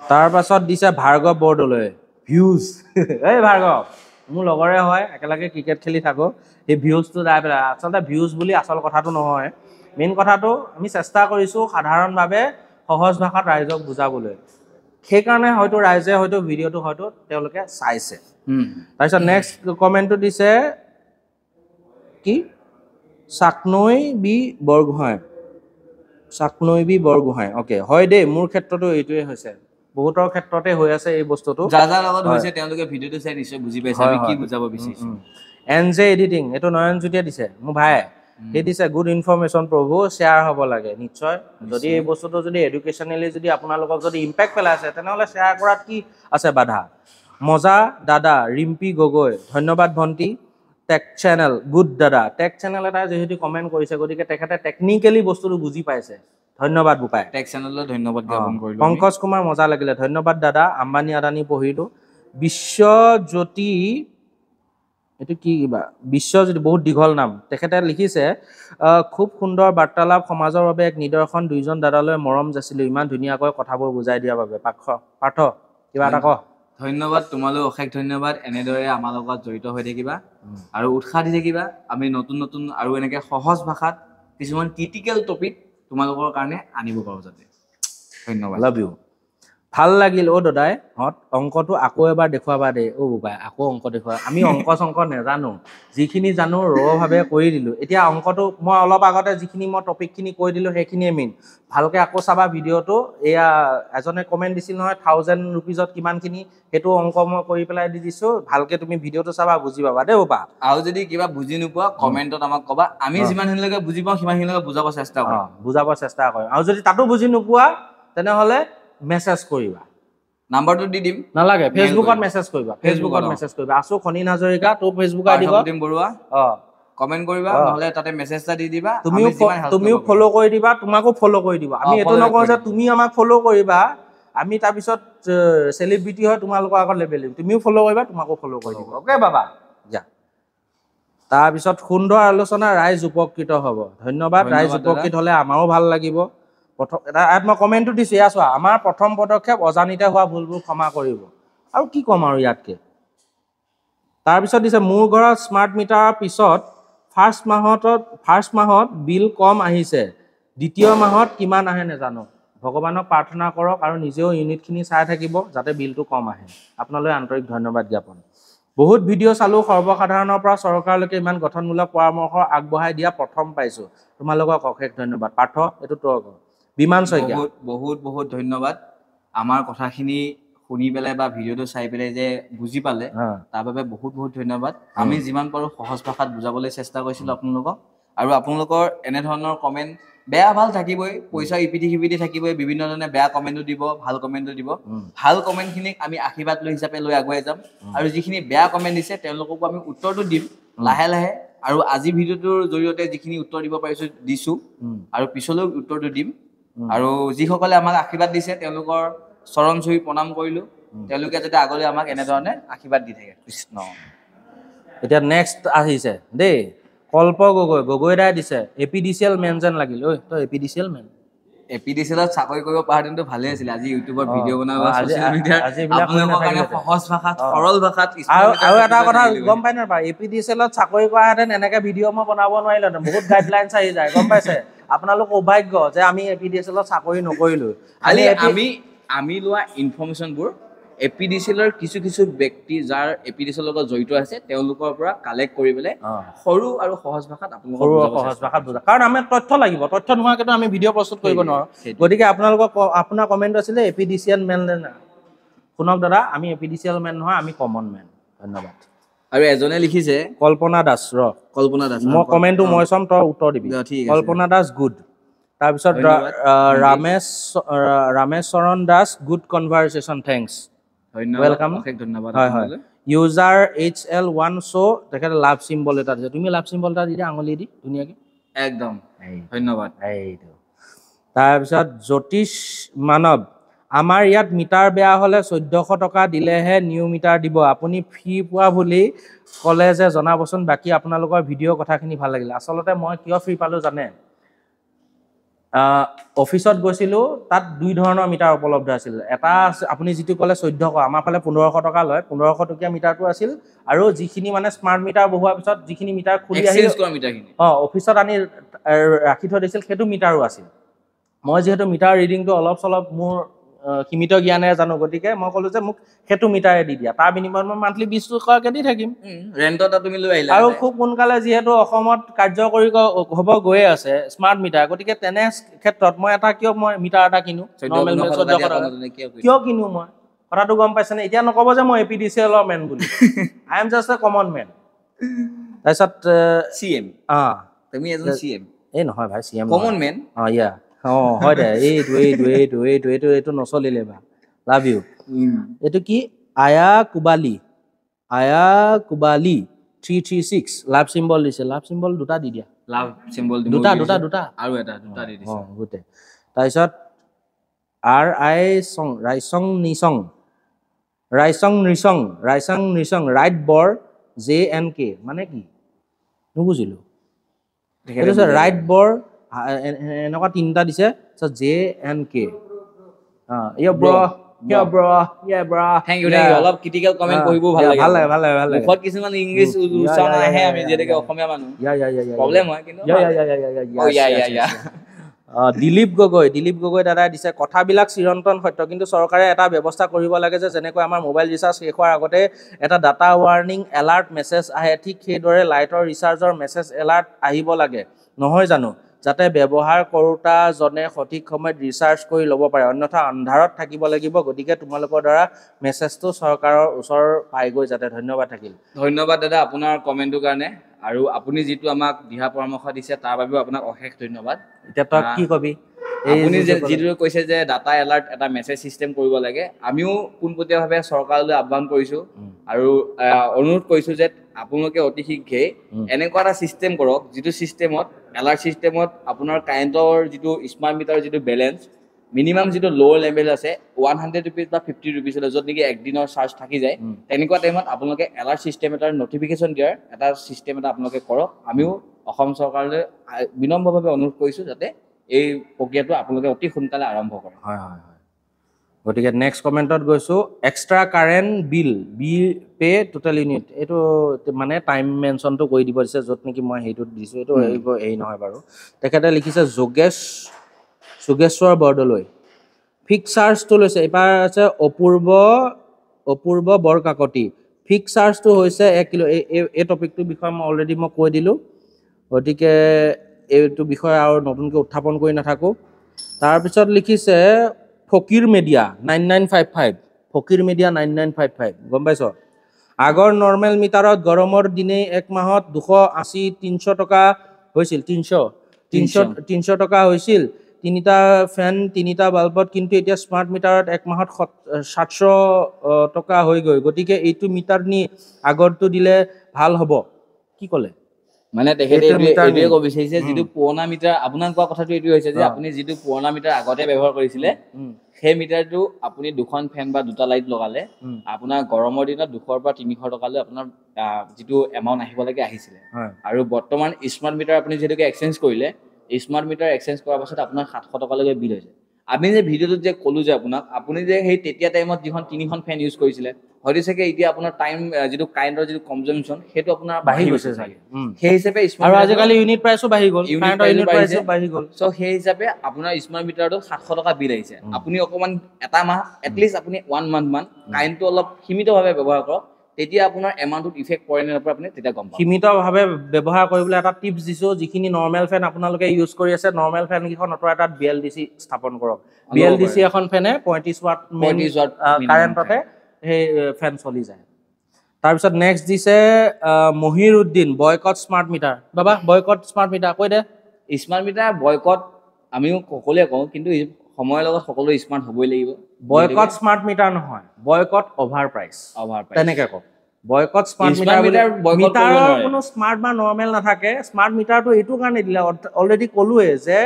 তাৰ পাছত দিছে ভাৰ্গৱ বৰদলৈ ভিউজ এই ভাৰ্গৱ মোৰ লগৰে হয় একেলগে ক্ৰিকেট খেলি থাকোঁ সেই ভিউজটো যাই পেলাই আচলতে ভিউজ বুলি আচল কথাটো নহয় মেইন কথাটো আমি চেষ্টা কৰিছোঁ সাধাৰণভাৱে সহজ ভাষাত ৰাইজক বুজাবলৈ সেইকাৰণে হয়তো ৰাইজে হয়তো ভিডিঅ'টো হয়তো তেওঁলোকে চাইছে তাৰপিছত নেক্সট কমেণ্টটো দিছে কি চাকনৈ বি বৰগোহাঁই অ'কে হয় দেই মোৰ ক্ষেত্ৰতো এইটোৱে হৈছে বহুতৰ ক্ষেত্ৰতে হৈ আছে এই বস্তুটো যাৰ লগত হৈছে তেওঁলোকে ভিডিঅ'টো চাই নিশ্চয় বুজি পাইছে আমি কি বুজাব বিচাৰিছো NJ এডিটিং এইটো নয়ন জ্যোতিয়ে দিছে মোৰ ভাই সি দিছে গুড ইনফৰমেশ্যন প্ৰভু শ্বেয়াৰ হ'ব লাগে নিশ্চয় যদি এই বস্তুটো যদি এডুকেশ্যনেলি যদি আপোনালোকক যদি ইম্পেক্ট পেলাইছে তেনেহ'লে শ্বেয়াৰ কৰাত কি আছে বাধা মজা দাদা ৰিম্পী গগৈ ধন্যবাদ ভণ্টি টেক চেনেল গুড দাদা টেক চেনেল এটা যিহেতু কমেণ্ট কৰিছে গতিকে তেখেতে টেকনিকেলি বস্তুটো বুজি পাইছে ধন্যবাদ বোপাই টেক চেনেললৈ ধন্যবাদ জ্ঞাপন কৰিলোঁ পংকজ কুমাৰ মজা লাগিলে ধন্যবাদ দাদা আম্বানী আদানী পঢ়িলোঁ বিশ্বজ্যোতি এইটো কি কিবা বিশ্বজ্যোতি বহুত দীঘল নাম তেখেতে লিখিছে খুব সুন্দৰ বাৰ্তালাপ সমাজৰ বাবে এক নিদৰ্শন দুইজন দাদালৈ মৰম যাচিলোঁ ইমান ধুনীয়াকৈ কথাবোৰ বুজাই দিয়াৰ বাবে পাৰ্থ কিবা এটা কওঁ ধন্যবাদ তোমালৈ অশেষ ধন্যবাদ এনেদৰে আমাৰ লগত জড়িত হৈ থাকিবা আৰু উৎসাহ দি থাকিবা আমি নতুন নতুন আৰু এনেকৈ সহজ ভাষাত কিছুমান ক্ৰিটিকেল টপিক তোমালোকৰ কাৰণে আনিব পাৰোঁ যাতে ধন্যবাদ লাভ ইউ ভাল লাগিল দাদাই অংকটো আকৌ এবাৰ দেখুৱাবা দেই বোপাই আকৌ অংক দেখুৱা আমি অংক চংক নেজানো যিখিনি জানো ৰভাৱে কৰি দিলোঁ এতিয়া অংকটো মই অলপ আগতে যিখিনি মই টপিকখিনি কৈ দিলোঁ সেইখিনিয়ে মেইন ভালকৈ আকৌ চাবা ভিডিঅ'টো এয়া এজনে কমেণ্ট দিছিল নহয় 1000 ৰুপিজত কিমানখিনি সেইটো অংক মই কৰি পেলাই দি দিছোঁ ভালকৈ তুমি ভিডিঅ'টো চাবা বুজি পাবা দেই বোপা আৰু যদি কিবা বুজি নোপোৱা কমেণ্টত আমাক ক'বা আমি যিমানখিনিলৈকে বুজি পাওঁ সিমানখিনিলৈকে বুজাব চেষ্টা কৰিম আৰু যদি তাতো বুজি নোপোৱা তেনেহ'লে মেছেজ কৰিবা নাম্বাৰটো দি দিম নালাগে ফেচবুকত মেছেজ কৰিবা আছো খনিন হাজৰিকা তোৰ ফেচবুক আইডি বৰুৱা কমেণ্ট কৰিবা নহ'লে তাতে মেছেজ এটা দি দিবা তুমিও ফ'ল' কৰি দিবা তোমাকো ফ'ল' কৰি দিবা আমি এইটো নকওঁ যে তুমি আমাক ফ'ল' কৰিবা আমি তাৰপিছত চেলিব্ৰিটি হয় তোমালোকৰ আগত লেবেল দিম তুমিও ফ'ল' কৰিবা তোমাকো ফ'ল' কৰি দিবা অ'কে বাবা যা তাৰপিছত সুন্দৰ আলোচনা ৰাইজ উপকৃত হ'ব ধন্যবাদ ৰাইজ উপকৃত হ'লে আমাৰো ভাল লাগিব মই কমেণ্টটো দিছোঁ এয়া চোৱা আমাৰ প্ৰথম পদক্ষেপ অজানিতে হোৱা ভুলবোৰ ক্ষমা কৰিব আৰু কি ক'ম আৰু ইয়াতকৈ তাৰপিছত দিছে মোৰ ঘৰত স্মাৰ্ট মিটাৰৰ পিছত ফাৰ্ষ্ট মাহত বিল কম আহিছে দ্বিতীয় মাহত কিমান আহে নেজানো ভগৱানক প্ৰাৰ্থনা কৰক আৰু নিজেও ইউনিটখিনি চাই থাকিব যাতে বিলটো কম আহে আপোনালৈ আন্তৰিক ধন্যবাদ জ্ঞাপন বহুত ভিডিঅ' চালোঁ সৰ্বসাধাৰণৰ পৰা চৰকাৰলৈকে ইমান গঠনমূলক পৰামৰ্শ আগবঢ়াই দিয়া প্ৰথম পাইছোঁ তোমালোকক অশেষ ধন্যবাদ পাৰ্থ এইটো তই ক বিমান শইকীয়া বহুত বহুত ধন্যবাদ আমাৰ কথাখিনি শুনি পেলাই বা ভিডিঅ'টো চাই পেলাই যে বুজি পালে তাৰ বাবে বহুত বহুত ধন্যবাদ আমি যিমান পাৰোঁ সহজ ভাষাত বুজাবলৈ চেষ্টা কৰিছিলোঁ আপোনালোকক আৰু আপোনালোকৰ এনেধৰণৰ কমেণ্ট বেয়া ভাল থাকিবই পইচা ইপিঠি সিপিঠি থাকিবই বিভিন্ন ধৰণে বেয়া কমেণ্টো দিব ভাল কমেণ্টো দিব ভাল কমেণ্টখিনিক আমি আশীৰ্বাদ হিচাপে লৈ আগুৱাই যাম আৰু যিখিনি বেয়া কমেণ্ট দিছে তেওঁলোককো আমি উত্তৰটো দিম লাহে লাহে আৰু আজি ভিডিঅ'টোৰ জৰিয়তে যিখিনি উত্তৰ দিব পাৰিছোঁ দিছোঁ আৰু পিছলৈও উত্তৰটো দিম আৰু যিসকলে আমাক আশীৰ্বাদ দিছে তেওঁলোকৰ চৰণ চুই প্ৰণাম কৰিলোঁ তেওঁলোকে যাতে আগলৈ আমাক এনেধৰণে আশীৰ্বাদ দি থাকে কৃষ্ণ এতিয়া নেক্সট আহিছে দেই কল্প গগৈ দাই দিছে APDCL মেন যেন লাগিল ঐ তই APDCL মেন APDCLত চাকৰি কৰিব পৰা হেঁতেনতো ভালেই আছিলে আজি ইউটিউবত ভিডিঅ' বনাব ছ'চিয়েল মিডিয়াত আপোনালোকৰ কাৰণে সহজ ভাষাত সৰল ভাষাত আৰু এটা কথা গম পাই নাপায় APDCLত চাকৰি কৰা হেঁতেন এনেকৈ ভিডিঅ' মই বনাব নোৱাৰিলোহেঁতেন বহুত গাইডলাইনছ আহি যায় গম পাইছে আপোনালোক সৌভাগ্য যে আমি APDCLত চাকৰি নকৰিলোঁ আমি লোৱা ইনফৰ্মেশ্যনবোৰ APDCLৰ কিছু ব্যক্তি যাৰ APDCLৰ লগত জড়িত আছে তেওঁলোকৰ পৰা কালেক্ট কৰি পেলাই সৰু আৰু সহজ ভাষাত বুজা কাৰণ আমাৰ তথ্য লাগিব তথ্য নোহোৱাকেতো আমি ভিডিঅ' প্ৰস্তুত কৰিব নোৱাৰোঁ গতিকে আপোনাৰ কমেণ্ট আছিলে APDCL মেন শুনক দাদা আমি APDCL মেন নহয় আমি কমন মেন ধন্যবাদ আৰু এজনে লিখিছে কল্পনা দাস মই কমেণ্টটো মই চাম তই উত্তৰ দিবি কল্পনা দাস গুড তাৰপিছত ৰামেশ চৰণ দাস গুড কনভাৰচেশ্যন থেংকছ ৱেলকাম ধন্যবাদ ইউজাৰ HL1 শো তেখেতে লাভ চিম্বল এটা দিছে তুমি লাভ চিম্বল এটা দি দিয়া আঙুলি দি ধুনীয়াকৈ একদম ধন্যবাদ এইটো তাৰপিছত জ্যোতিষ মানৱ আমাৰ ইয়াত মিটাৰ বেয়া হ'লে 1400 টকা দিলেহে নিউ মিটাৰ দিব আপুনি ফ্ৰী পোৱা বুলি ক'লে যে জনাবচোন বাকী আপোনালোকৰ ভিডিঅ' কথাখিনি ভাল লাগিলে আচলতে মই কিয় ফ্ৰী পালোঁ জানে অফিসত গৈছিলো তাত দুই ধৰণৰ মিটাৰ উপলব্ধ আছিল এটা আপুনি যেটো ক'লে 1400 আমাৰ ফালে 1500 টকা লয় 1500 টকীয়া মিটাৰটো আছিল আৰু যিখিনি মানে স্মাৰ্ট মিটাৰ বহোৱাৰ পিছত যিখিনি মিটাৰ খুলি আহিল অফিসত আনি ৰাখি থৈ দিছিল সেইটো মিটাৰো আছিল মই যেহেতু মিটাৰ ৰিডিংটো অলপ চলপ মোৰ সীমিত জ্ঞানেৰে জানো গতিকে মই ক'লো যে মোক সেইটো মিটাৰে দি দিয়া তাৰ বিনিময়ত মই মান্থলি 20 টকাকে দি থাকিম ৰেন্টটা তুমি লৈ আহিলা আৰু খুব সোনকালে যেহেতু অসমত কাৰ্যকৰী হ'ব গৈয়ে আছে স্মাৰ্ট মিটাৰ গতিকে তেনে ক্ষেত্ৰত মই এটা কিয় মই মিটাৰ এটা কিনো নৰ্মেল 1400 টকা কিয় কিনো মই কথাটো গম পাইছেনে এতিয়া নকব যে মই APDCL মেন বুলি I am just a common man তাৰপিছত CM তুমি এজন CM এই নহয় ভাই CM কমন মেন ইয়া হয় দে এইটো নচলিলে বা লাভ ইউ এইটো কি আয়া কুবালি 336 লাভ চিম্বল দিছে লাভ চিম্বল দুটা দি দিয়া লাভ চিম্বল দুটা আৰু এটা দুটা দি দিছে গুটে তাৰপিছত ৰাইচং নিচং ৰাইট বৰ JNK মানে কি নুবুজিলো ৰাইট বৰ এনেকুৱা তিনটা দিছে JNK Thank you. অলপ ক্ৰিটিক্যাল কমেন্ট পঢ়িব ভাল লাগে বহুত কিছুমান ইংলিশ উচ্চাৰণ আহে আমি যেনেকৈ অসমীয়া মানুহ প্ৰবলেম হয় কিন্তু দিলীপ গগৈ দাদাই দিছে কথাবিলাক চিৰন্তন সত্য কিন্তু চৰকাৰে এটা ব্যৱস্থা কৰিব লাগে যে যেনেকৈ আমাৰ মোবাইল ৰিচাৰ্জ শেষ হোৱাৰ আগতে এটা ডাটা ৱাৰ্নিং এলাৰ্ট মেছেজ আহে ঠিক সেইদৰে লাইটৰ ৰিচাৰ্জৰ মেছেজ এলাৰ্ট আহিব লাগে নহয় জানো যাতে ব্যৱহাৰ কৰোতা জনে সঠিক সময়ত ৰিচাৰ্জ কৰি ল'ব পাৰে অন্যথা আন্ধাৰত থাকিব লাগিব গতিকে তোমালোকৰ দ্বাৰা মেছেজটো চৰকাৰৰ ওচৰ পাই গৈ যাতে ধন্যবাদ থাকিল ধন্যবাদ দাদা আপোনাৰ কমেন্টৰ কাৰণে আৰু আপুনি যেটো আমাক দিহা পৰামৰ্শ দিছে তাৰ বাবেও আপোনাক অশেষ ধন্যবাদ এতিয়া তই কি কবি আপুনি যেটো কৈছে যে ডাটা এলাৰ্ট এটা মেছেজ সিস্টেম কৰিব লাগে আমিও পোনপটীয়াভাৱে চৰকাৰলৈ আহ্বান কৰিছো আৰু অনুৰোধ কৰিছো যে আপোনালোকে অতি শীঘ্ৰে এনেকুৱা এটা সিস্টেম কৰক যেটো সিস্টেমত এলাৰ্ট সিস্টেমত আপোনাৰ কাৰেন্টৰ যেটো স্মাৰ্ট মিটাৰ যেটো বেলেন্স মিনিমাম যেটো লো লেভেল আছে 100 रुपीस বা 50 रुपीस হলে যত নেকি এক দিনৰ চাৰ্জ থাকি যায় তেনেকুৱা টাইমত আপোনালোকে এলাৰ্ট সিস্টেম এটাৰ নটিফিকেশন দিয়াৰ এটা সিস্টেম এটা আপোনালোকে কৰক আমিও অসম চৰকাৰলৈ বিনম্ৰভাৱে অনুৰোধ কৰিছো যাতে এই প্ৰক্ৰিয়াটো আপোনালোকে অতি সোনকালে আৰম্ভ কৰে হয় গতিকে নেক্সট কমেন্টত গৈছো extra current bill pay total unit এইটো মানে টাইম মেনশনটো কৰি দিব দিছে যত নেকি মই হেইটো দিছো এইটো এই নহয় বাৰু তেখেতে লিখিছে যোগেশ্বৰ বৰদলৈ ফিক্স চাৰ্জটো লৈছে এবাৰ আছে অপূৰ্ব বৰকাকতি ফিক্স চাৰ্জটো হৈছে 1 কিলো এই টপিকটোৰ বিষয়ে মই অলৰেডি মই কৈ দিলো গতিকে এইটো বিষয় আৰু নতুনকৈ উত্থাপন কৰি নাথাকো তাৰ পিছত লিখিছে ফকিৰ মিডিয়া 9955 গম পাইছো আগৰ নৰমেল মিটাৰত গৰমৰ দিনে এক মাহত 280-300 টকা হৈছিল 300 টকা হৈছিল তিনিটা ফ্যান তিনিটা বাল্বত কিন্তু এতিয়া স্মাৰ্ট মিটাৰত এক মাহত 700 টকা হৈ গৈ গতিকে এইটো মিটাৰ নি আগৰটো দিলে ভাল হ'ব কি ক'লে মানে তেখেতে এইটোৱে কৈ বিচাৰিছে যেটো পুৰণা মিটাৰ আপোনাৰ কোৱা কথাটো এইটো হৈছে যে আপুনি যেটো পুৰণা মিটাৰ আগতে ব্যৱহাৰ কৰিছিলে সেই মিটাৰটো আপুনি দুখন ফেন বা দুটা লাইট লগালে আপোনাৰ গৰমৰ দিনত 200 পৰা 300 টকালৈ আপোনাৰ যেটো এমাউন্ট আহিব লাগে আহিছিলে আৰু বৰ্তমান স্মাৰ্ট মিটাৰ আপুনি যেটোকে এক্সচেঞ্জ কৰিলে স্মাৰ্ট মিটাৰ এক্সচেঞ্জ কৰাৰ পাছত আপোনাৰ 700 টকালৈকে বিল হৈছে আমি যে ভিডিওটো যে কলো যে আপুনি যে সেই তেতিয়া টাইমত যিখন তিনিখন ফেন ইউজ কৰিছিলে হয়তো চাগে এতিয়া আপোনাৰ টাইম যেটো কাৰেন্টৰ যেটো কনজাম্পচন হেতু আপোনাৰ বাঢ়ি গৈছে চাগে সেই হিচাপে স্মাৰ্ট আৰু আজিকালি ইউনিট প্ৰাইসও বাঢ়ি গ'ল কাৰেন্টৰ ইউনিট প্ৰাইসও বাঢ়ি গ'ল সো সেই হিচাপে আপোনাৰ স্মাৰ্ট মিটাৰটো 700 টকা বিল আহিছে আপুনি অকমান এটা মাহ এট লিষ্ট আপুনি 1 মান্থ মান কাৰেন্টটো অলপ সীমিতভাৱে ব্যৱহাৰ কৰক তেতিয়া আপোনাৰ এমাউন্টত ইফেক্ট পৰে নে নপৰে আপুনি তেতিয়া গম পাব সীমিতভাৱে ব্যৱহাৰ কৰিবলৈ এটা টিপছ দিছো যিখিনি নৰমেল ফেন আপোনালোকে ইউজ কৰি আছে নৰমেল ফেন কিখন অতৰা এটা BLDC স্থাপন কৰক BLDC এখন ফেনে 35 ওয়াট কাৰেন্টতে সেই ফেন চলি যায় তাৰ পিছত নেক্সট দিছে মহিৰুদ্দিন বয়কট স্মাৰ্ট মিটাৰ বাবা বয়কট স্মাৰ্ট মিটাৰ কৈ দে স্মাৰ্ট মিটাৰ বয়কট আমিও সকলোৱে কওঁ কিন্তু সময়ৰ লগত সকলো স্মাৰ্ট হ'বই লাগিব বয়কট স্মাৰ্ট মিটাৰ নহয় বয়কট অভাৰ প্ৰাইস তেনেকৈ কওক বয়কট স্মাৰ্ট মিটাৰৰ কোনো স্মাৰ্ট বা নৰ্মেল নাথাকে স্মাৰ্ট মিটাৰটো এইটো কাৰণে দিলে অলৰেডি ক'লোৱে যে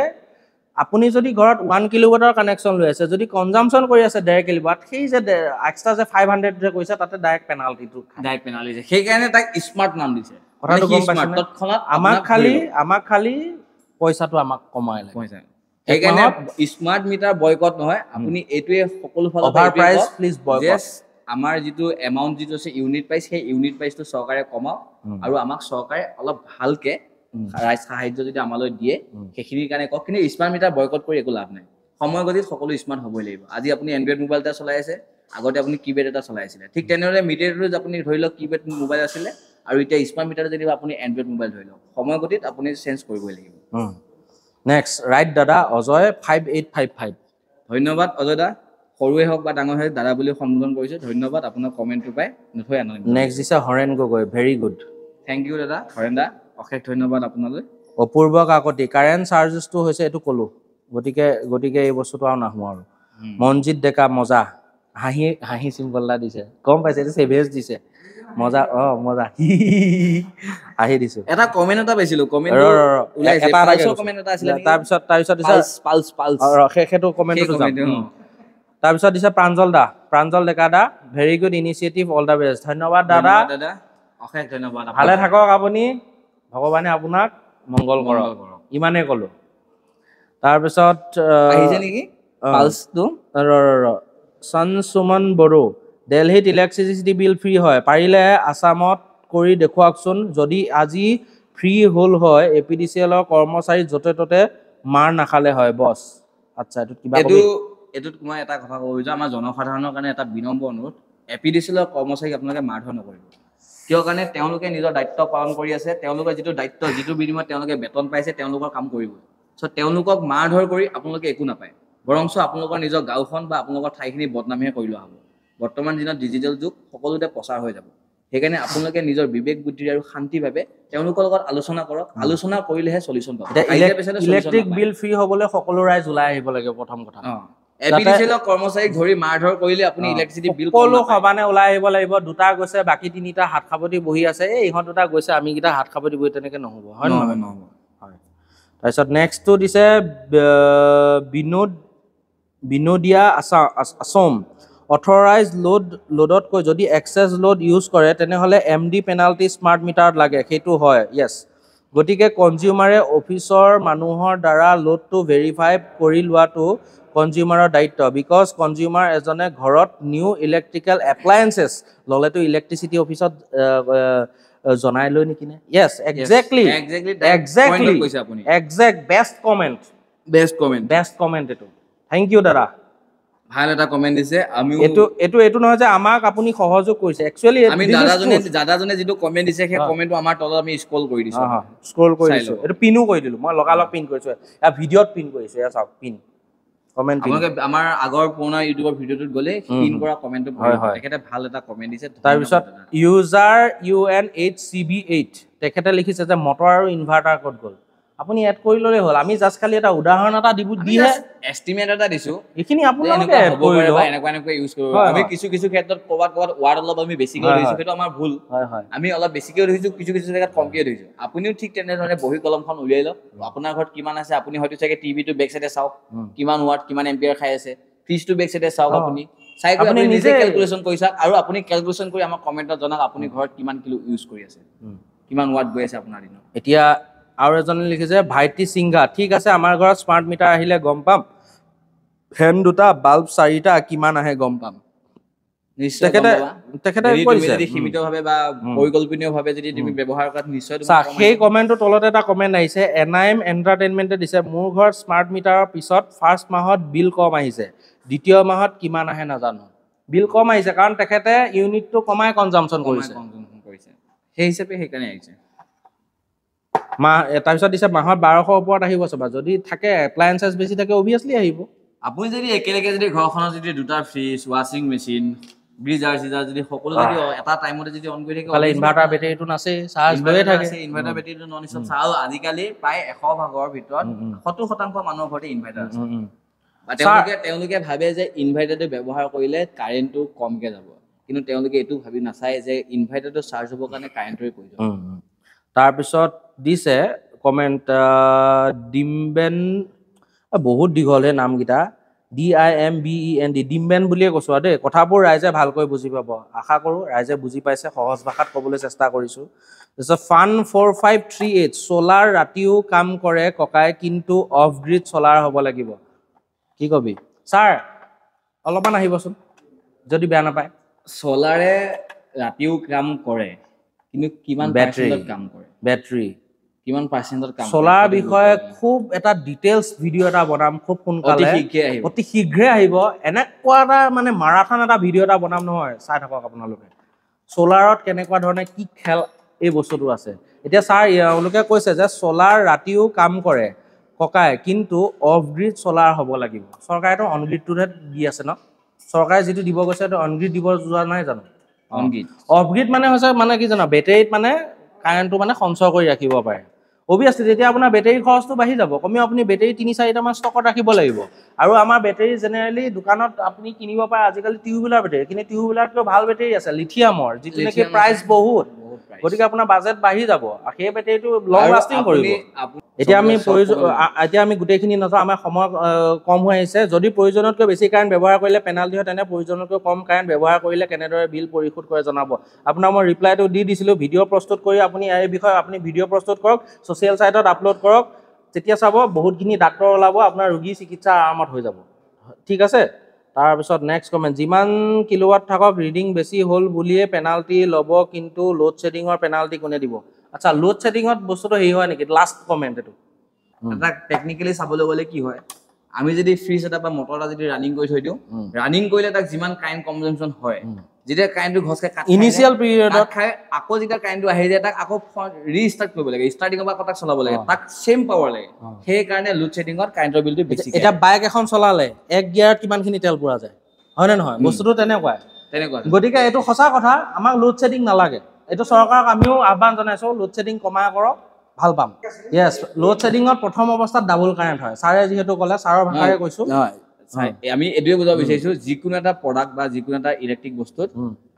আপুনি যদি ঘৰত 1 কিলোৱাটৰ কানেকশ্যন লৈ আছে যদি কনজাম্পশ্যন কৰি আছে 1.5 কিলোৱাট সেই যে এক্সট্ৰা যে 500 যে কৈছে তাতে ডাইৰেক্ট পেনাল্টিটো সেইকাৰণে তাক স্মাৰ্ট নাম দিছে কথাটো গম পাইছে আমাক খালি পইচাটো আমাক কমাই লাগে সেইকাৰণে স্মাৰ্ট মিটাৰ বয়কট নহয় আপুনি এইটোৱে সকলো ফালৰ অভাৰ প্ৰাইচ প্লিজ বয়কট আমাৰ যিটো এমাউণ্ট যিটো আছে ইউনিট প্ৰাইচ সেই ইউনিট প্ৰাইচটো চৰকাৰে কমাওক আৰু আমাক চৰকাৰে অলপ ভালকে ৰাইজ সাহায্য যদি আমালৈ দিয়ে সেইখিনিৰ কাৰণে কওক কিন্তু স্মাৰ্ট মিটাৰ বয়কট কৰি একো লাভ নাই সময় গতিত সকলো স্মাৰ্ট হ'বই লাগিব আজি আপুনি এণ্ড্ৰইড মোবাইল এটা চলাই আছে আগতে আপুনি কিপেড এটা চলাই আছিলে ঠিক তেনেদৰে মিটাৰটো আপুনি ধৰি লওক কিপেড মোবাইল আছিলে আৰু এতিয়া স্মাৰ্ট মিটাৰ যদি আপুনি এণ্ড্ৰইড মোবাইল ধৰি লওক সময় গতিত আপুনি চেঞ্জ কৰিবই লাগিব নেক্সট ৰাইট দাদা অজয় 5855 ধন্যবাদ অজয় দা সৰুৱে হওক বা ডাঙৰ হওক দাদা বুলি সম্বোধন কৰিছোঁ ধন্যবাদ আপোনাৰ কমেণ্টটো পাই নথৈ আনন্দ নেক্সট দিছে Haren Gogoi very good thank you দাদা হৰেণ দা অশেষ ধন্যবাদ আপোনালৈ অপূৰ্ব কাকতি কাৰেণ্ট চাৰ্জেছটো হৈছে এইটো ক'লোঁ গতিকে এই বস্তুটো আৰু নাহোঁ আৰু মনজিত ডেকা মজা হাঁহি চিম্পল এটা দিছে গম পাইছে এইটো চেভেজ দিছে মজা মজা আহি দিছো এটা কমেন্ট এটা পাইছিলো কমেন্ট ওলাইছে পালছৰ কমেন্ট এটা আছিল তাৰপিছত দিছে পালছ সেইটো কমেন্টটো যাম তাৰপিছত দিছে প্ৰাঞ্জল ডেকা দা very good initiative all the best ধন্যবাদ দাদা অশেষ ধন্যবাদ ভালে থাকক আপুনি ভগৱানে আপোনাক মংগল কৰক ইমানেই ক'লো তাৰপিছত আহিছে নেকি পালছটো সন সুমন বড়ো দিল্লীত ইলেক্ট্ৰিচিটি বিল ফ্ৰী হয় পাৰিলে আসামত কৰি দেখুৱাকচোন যদি আজি ফ্ৰী হ'ল হয় এপিডিচিএলৰ কৰ্মচাৰী য'তে ত'তে মাৰ নাখালে হয় বছ আচ্ছা এইটোত মই এটা কথা ক'ব বিচাৰিছোঁ আমাৰ জনসাধাৰণৰ কাৰণে এটা বিনম্ৰ অনুৰোধ এপিডিচিএলৰ কৰ্মচাৰীক আপোনালোকে মাৰধৰ নকৰিব কিয় কাৰণে তেওঁলোকে নিজৰ দায়িত্ব পালন কৰি আছে তেওঁলোকৰ যিটো দায়িত্ব যিটো বিনিময়ত তেওঁলোকে বেতন পাইছে তেওঁলোকৰ কাম কৰিব চ' তেওঁলোকক মাৰধৰ কৰি আপোনালোকে একো নাপায় বৰঞ্চ আপোনালোকৰ নিজৰ গাঁওখন বা আপোনালোকৰ ঠাইখিনি বদনামহে কৰি লোৱা হ'ব বৰ্তমান দিনত ডিজিটেল যুগ সকলোতে প্ৰচাৰ হৈ যাব সেইকাৰণে আপোনালোকে নিজৰ বিবেক বুদ্ধিৰে আৰু শান্তিভাৱে তেওঁলোকৰ লগত আলোচনা কৰক আলোচনা কৰিলেহে সলিউশ্যন পাব ইলেক্ট্ৰিক বিল ফ্ৰী হ'বলৈ সকলো ৰাইজ ওলাই আহিব লাগে প্ৰথম কথা এপিডিচিএলৰ কৰ্মচাৰীক ধৰি মাৰধৰ কৰিলে আপুনি ইলেক্ট্ৰিচিটি বিল সকলো সমানে ওলাই আহিব লাগিব দুটা গৈছে বাকী তিনিটা হাত খাপতি বহি আছে ইহঁত দুটা গৈছে আমি কেইটা হাত খাপতি বহি তেনেকে নহ'ব হয় নহয় হয় তাৰপিছত নেক্সটটো দিছে বিনোদিয়া আছম অথৰাইজ লোডতকৈ যদি এক্সেছ লোড ইউজ কৰে তেনেহ'লে MD পেনাল্টি স্মাৰ্ট মিটাৰত লাগে সেইটো হয় য়েছ গতিকে কনজিউমাৰে অফিচৰ মানুহৰ দ্বাৰা লোডটো ভেৰিফাই কৰি লোৱাটো কনজিউমাৰৰ দায়িত্ব বিকজ কনজিউমাৰ এজনে ঘৰত নিউ ইলেক্ট্ৰিকেল এপ্লায়েন্সেছ ল'লেতো ইলেক্ট্ৰিচিটি অফিচত জনাই লৈ নেকি নে য়েছ এক্সেক্টলি বেষ্ট কমেণ্ট এইটো থেংক ইউ দাদা ভাল এটা কমেন্ট দিছে আমি এইটো নহয় যে আমাক আপুনি সহযোগ কৰিছে একচুৱেলি আমি দাদাজনে যিটো কমেন্ট দিছে সেই কমেন্টটো আমাৰ তলত আমি স্ক্ৰল কৰি দিছো এইটো পিনো কৰি দিলো মই লগালগ পিন কৰিছো এয়া ভিডিঅ'ত পিন কৰিছো এয়া চাওক পিন কমেন্ট আমাৰ আগৰ পুৰণা ইউটিউবৰ ভিডিঅ'টোত গ'লে পিন কৰা কমেন্টটো তেখেতে ভাল এটা কমেন্ট দিছে তাৰপিছত ইউজাৰ UN8CB8 তেখেতে লিখিছে যে মটৰ আৰু ইনভাৰ্টাৰ ক'ত গ'ল আপুনি এড কৰি ল'লে হ'ল আমি জাষ্ট খালি এটা উদাহৰণ এটা দিহে এষ্টিমেট এটা দিছো এইখিনি আপোনালোকে এড কৰি লওক এনেকুৱা ইউজ কৰিব আমি কিছু ক্ষেত্ৰত ক'বাত ৱাৰ্ড অলপ আমি বেছিকৈ ধৰিছো সেইটো আমাৰ ভুল আমি অলপ বেছিকৈ ধৰিছো কিছু জেগাত কমকৈ ধৰিছো আপুনিও ঠিক তেনেধৰণে বহি কলমখন উলিয়াই লওক আপোনাৰ ঘৰত কিমান আছে আপুনি হয়তো চাগে টিভিটো বেক চাইডে চাওক কিমান ৱাট কিমান এম্পিয়াৰ খাই আছে ফ্ৰিজটো বেক চাইডে চাওক আপুনি চাই কৰি আপুনি নিজে কেলকুলেশ্যন কৰি চাওক আৰু আপুনি কেলকুলেশ্যন কৰি আমাক কমেণ্টত জনাওক আপুনি ঘৰত কিমান কিলো ইউজ কৰি আছে কিমান ৱাট গৈ আছে আপোনাৰ দিনত এতিয়া আৰু এজনে লিখিছে ভাইটি সিংহা ঠিক আছে আমাৰ ঘৰত স্মাৰ্ট মিটাৰ আহিলে গম পাম ফেন দুটা বাল্ব 4টা কিমান আহে গম পাম তেখেতে সীমিতভাৱে বা পৰিকল্পনীয়ভাৱে যদি তুমি ব্যৱহাৰ কৰাত নিশ্চয় সেই কমেণ্টৰ তলত এটা কমেণ্ট আহিছে NIM এণ্টাৰটেইনমেণ্টে দিছে মোৰ ঘৰত স্মাৰ্ট মিটাৰৰ পিছত ফাৰ্ষ্ট মাহত বিল কম আহিছে দ্বিতীয় মাহত কিমান আহে নাজানো বিল কম আহিছে কাৰণ তেখেতে ইউনিটটো কমাই কনজাম্পশ্যন কৰিছে সেই হিচাপে সেইকাৰণে আহিছে তাৰপিছত দিছে মাহত 1200 ওপৰত আহিব চাবা যদি থাকে এপ্লায়েন্সেছ বেছি থাকে অবভিয়াছলি আহিব আপুনি যদি একেলগে যদি ঘৰখনত যদি দুটা ফ্ৰিজ ৱাশ্বিং মেচিন গিজাৰ যদি সকলো যদি এটা টাইমতে যদি অন কৰি থাকে তাহলে ইনভাৰ্টাৰ বেটাৰীটো নাছে চাৰ্জ হৈয়ে থাকে ইনভাৰ্টাৰ বেটাৰীটো নন ষ্টপ চাও আজিকালি প্ৰায় 100 ভাগৰ ভিতৰত 70% মানুহৰ ঘৰতে ইনভাৰ্টাৰ আছে তেওঁলোকে ভাবে যে ইনভাৰ্টাৰটো ব্যৱহাৰ কৰিলে কাৰেণ্টটো কমকে যাব কিন্তু তেওঁলোকে এইটো ভাবি নাচায় যে ইনভাৰ্টাৰটো চাৰ্জ হ'বৰ কাৰণে কাৰেণ্টৰে প্ৰয়োজন তাৰপিছত দিছে কমেণ্ট ডিমবেন বহুত দীঘল হে নামকেইটা DIMBEND ডিমবেন বুলিয়ে কৈছোঁ আৰু দেই কথাবোৰ ৰাইজে ভালকৈ বুজি পাব আশা কৰোঁ ৰাইজে বুজি পাইছে সহজ ভাষাত ক'বলৈ চেষ্টা কৰিছোঁ তাৰপিছত ফান 4538 চ'লাৰ ৰাতিও কাম কৰে ককাই কিন্তু অফ গ্ৰিড চ'লাৰ হ'ব লাগিব কি কবি ছাৰ অলপমান আহিবচোন যদি বেয়া নাপায় চ'লাৰে ৰাতিও কাম কৰে কিন্তু কিমান পাৰ্চেণ্টত কাম কৰে বেটাৰী কিমান পাৰ্চেণ্টত কাম কৰে চ'লাৰ বিষয়ে খুব এটা ডিটেইলছ ভিডিঅ' এটা বনাম খুব সোনকালে অতি শীঘ্ৰে আহিব এনেকুৱা এটা মানে মাৰাথন এটা ভিডিঅ' এটা বনাম নহয় চাই থাকক আপোনালোকে চ'লাৰত কেনেকুৱা ধৰণে কি খেল এই বস্তুটো আছে এতিয়া ছাৰ এওঁলোকে কৈছে যে চ'লাৰ ৰাতিও কাম কৰে ককাই কিন্তু অফ গ্ৰিড চ'লাৰ হ'ব লাগিব চৰকাৰেতো অন গ্ৰিডটোহে দি আছে ন চৰকাৰে যিটো দিব গৈছে সেইটো অন গ্ৰিড দিব যোৱা নাই জানো অফ গ্ৰিড মানে হৈছে মানে কি জানো বেটেৰীত মানে কাৰেণ্টটো মানে সঞ্চয় কৰি ৰাখিব পাৰে অভিয়াছলি তেতিয়া আপোনাৰ বেটেৰী খৰচটো বাঢ়ি যাব কমেও আপুনি বেটেৰী 3-4টামান ষ্টকত ৰাখিব লাগিব আৰু আমাৰ বেটেৰী জেনেৰেলি দোকানত আপুনি কিনিব পাৰে আজিকালি টিউবুলাৰ বেটেৰী কিন্তু টিউবুলাৰতকৈ ভাল বেটেৰী আছে লিথিয়ামৰ যিটো নেকি প্ৰাইচ বহুত গতিকে আপোনাৰ বাজেট বাঢ়ি যাব সেই বেটেৰীটো লং লাষ্টিং কৰিব এতিয়া আমি গোটেইখিনি নাযাওঁ আমাৰ সময় কম হৈ আহিছে যদি প্ৰয়োজনতকৈ বেছি কাৰেণ্ট ব্যৱহাৰ কৰিলে পেনাল্টি হয় তেনে প্ৰয়োজনতকৈ কম কাৰেণ্ট ব্যৱহাৰ কৰিলে কেনেদৰে বিল পৰিশোধ কৰে জনাব আপোনাক মই ৰিপ্লাইটো দি দিছিলোঁ ভিডিঅ' প্ৰস্তুত কৰি আপুনি এই বিষয়ে আপুনি ভিডিঅ' প্ৰস্তুত কৰক ছ'চিয়েল ছাইটত আপলোড কৰক তেতিয়া চাব বহুতখিনি ডাক্তৰ ওলাব আপোনাৰ ৰোগী চিকিৎসা আৰামত হৈ যাব ঠিক আছে তাৰপিছত নেক্সট কমেণ্ট যিমান কিলোৱাট থাকক ৰিডিং বেছি হ'ল বুলিয়ে পেনাল্টি ল'ব কিন্তু লোড শ্বেডিঙৰ পেনাল্টি কোনে দিব আচ্ছা লোড শ্বেডিঙত বস্তুটো হেৰি হয় নেকি লাষ্ট কমেণ্ট এইটো এটা টেকনিকেলি চাবলৈ গ'লে কি হয় আমি যদি ফ্ৰিজ এটা বা মটৰ এটা যদি ৰানিং কৰি থৈ দিওঁ ৰানিং কৰিলে তাক যিমান কাৰেণ্ট কনজাম্পশ্যন হয় যেতিয়া কাৰেণ্টটো ঘছকে কাট ইনিচিয়েল পিৰিয়ডত খাই আকৌ যেতিয়া কাৰেণ্টটো আহি যায় তাক আকৌ ৰিষ্টাৰ্ট কৰিব লাগে ষ্টাৰ্টিঙৰ পৰা আকৌ তাক চলাব লাগে তাক সেম পাৱাৰ লাগে সেইকাৰণে লোড শ্বেডিঙত কাৰেণ্টৰ বিলটো বেছি এতিয়া বাইক এখন চলালে এক গিয়াৰত কিমানখিনি তেল পোৱা যায় হয়নে নহয় বস্তুটো তেনেকুৱা গতিকে এইটো সঁচা কথা আমাক লোড শ্বেডিং নালাগে এইটো চৰকাৰক আমিও আহ্বান জনাইছোঁ লোড শ্বেডিং কমাই কৰক ভাল পাম য়েছ লোড শ্বেডিঙত প্ৰথম অৱস্থাত ডাবল কাৰেণ্ট হয় ছাৰে যিহেতু ক'লে ছাৰৰ ভাষাৰে কৈছোঁ আমি এইটোৱে বুজাব বিচাৰিছোঁ যিকোনো এটা প্ৰডাক্ট বা যিকোনো এটা ইলেক্ট্ৰিক বস্তুত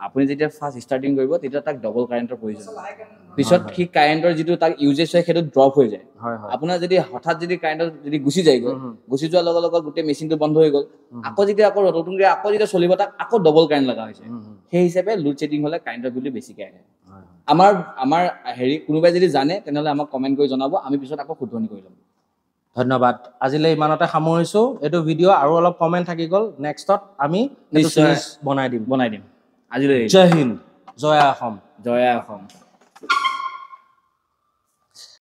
আপুনি যেতিয়া ফাৰ্ষ্ট ষ্টাৰ্টিং কৰিব তেতিয়া তাক ডবল কাৰেণ্টৰ প্ৰয়োজন পিছত সি কাৰেণ্টৰ যিটো তাক ইউজেজ হয় সেইটো ড্ৰপ হৈ যায় আপোনাৰ যদি হঠাৎ যদি কাৰেণ্টৰ যদি গুচি যায়গৈ গুচি যোৱাৰ লগে লগে গোটেই মেচিনটো বন্ধ হৈ গ'ল আকৌ যেতিয়া আকৌ নতুনকৈ আকৌ যেতিয়া চলিব তাক আকৌ ডবল কাৰেণ্ট লগা হৈছে সেই হিচাপে লোড শ্বেডিং হ'লে কাৰেণ্টৰ বিলটো বেছিকৈ আহে আমাৰ হেৰি কোনোবাই যদি জানে তেনেহ'লে আমাক কমেণ্ট কৰি জনাব আমি পিছত আকৌ শুধৰণি কৰি ল'ম ধন্যবাদ আজিলৈ ইমানতে সামৰিছোঁ এইটো ভিডিঅ' আৰু অলপ কমেণ্ট থাকি গ'ল নেক্সটত আমি বনাই দিম আজিলৈ জয় হিন্দ জয় অসম জয় অসম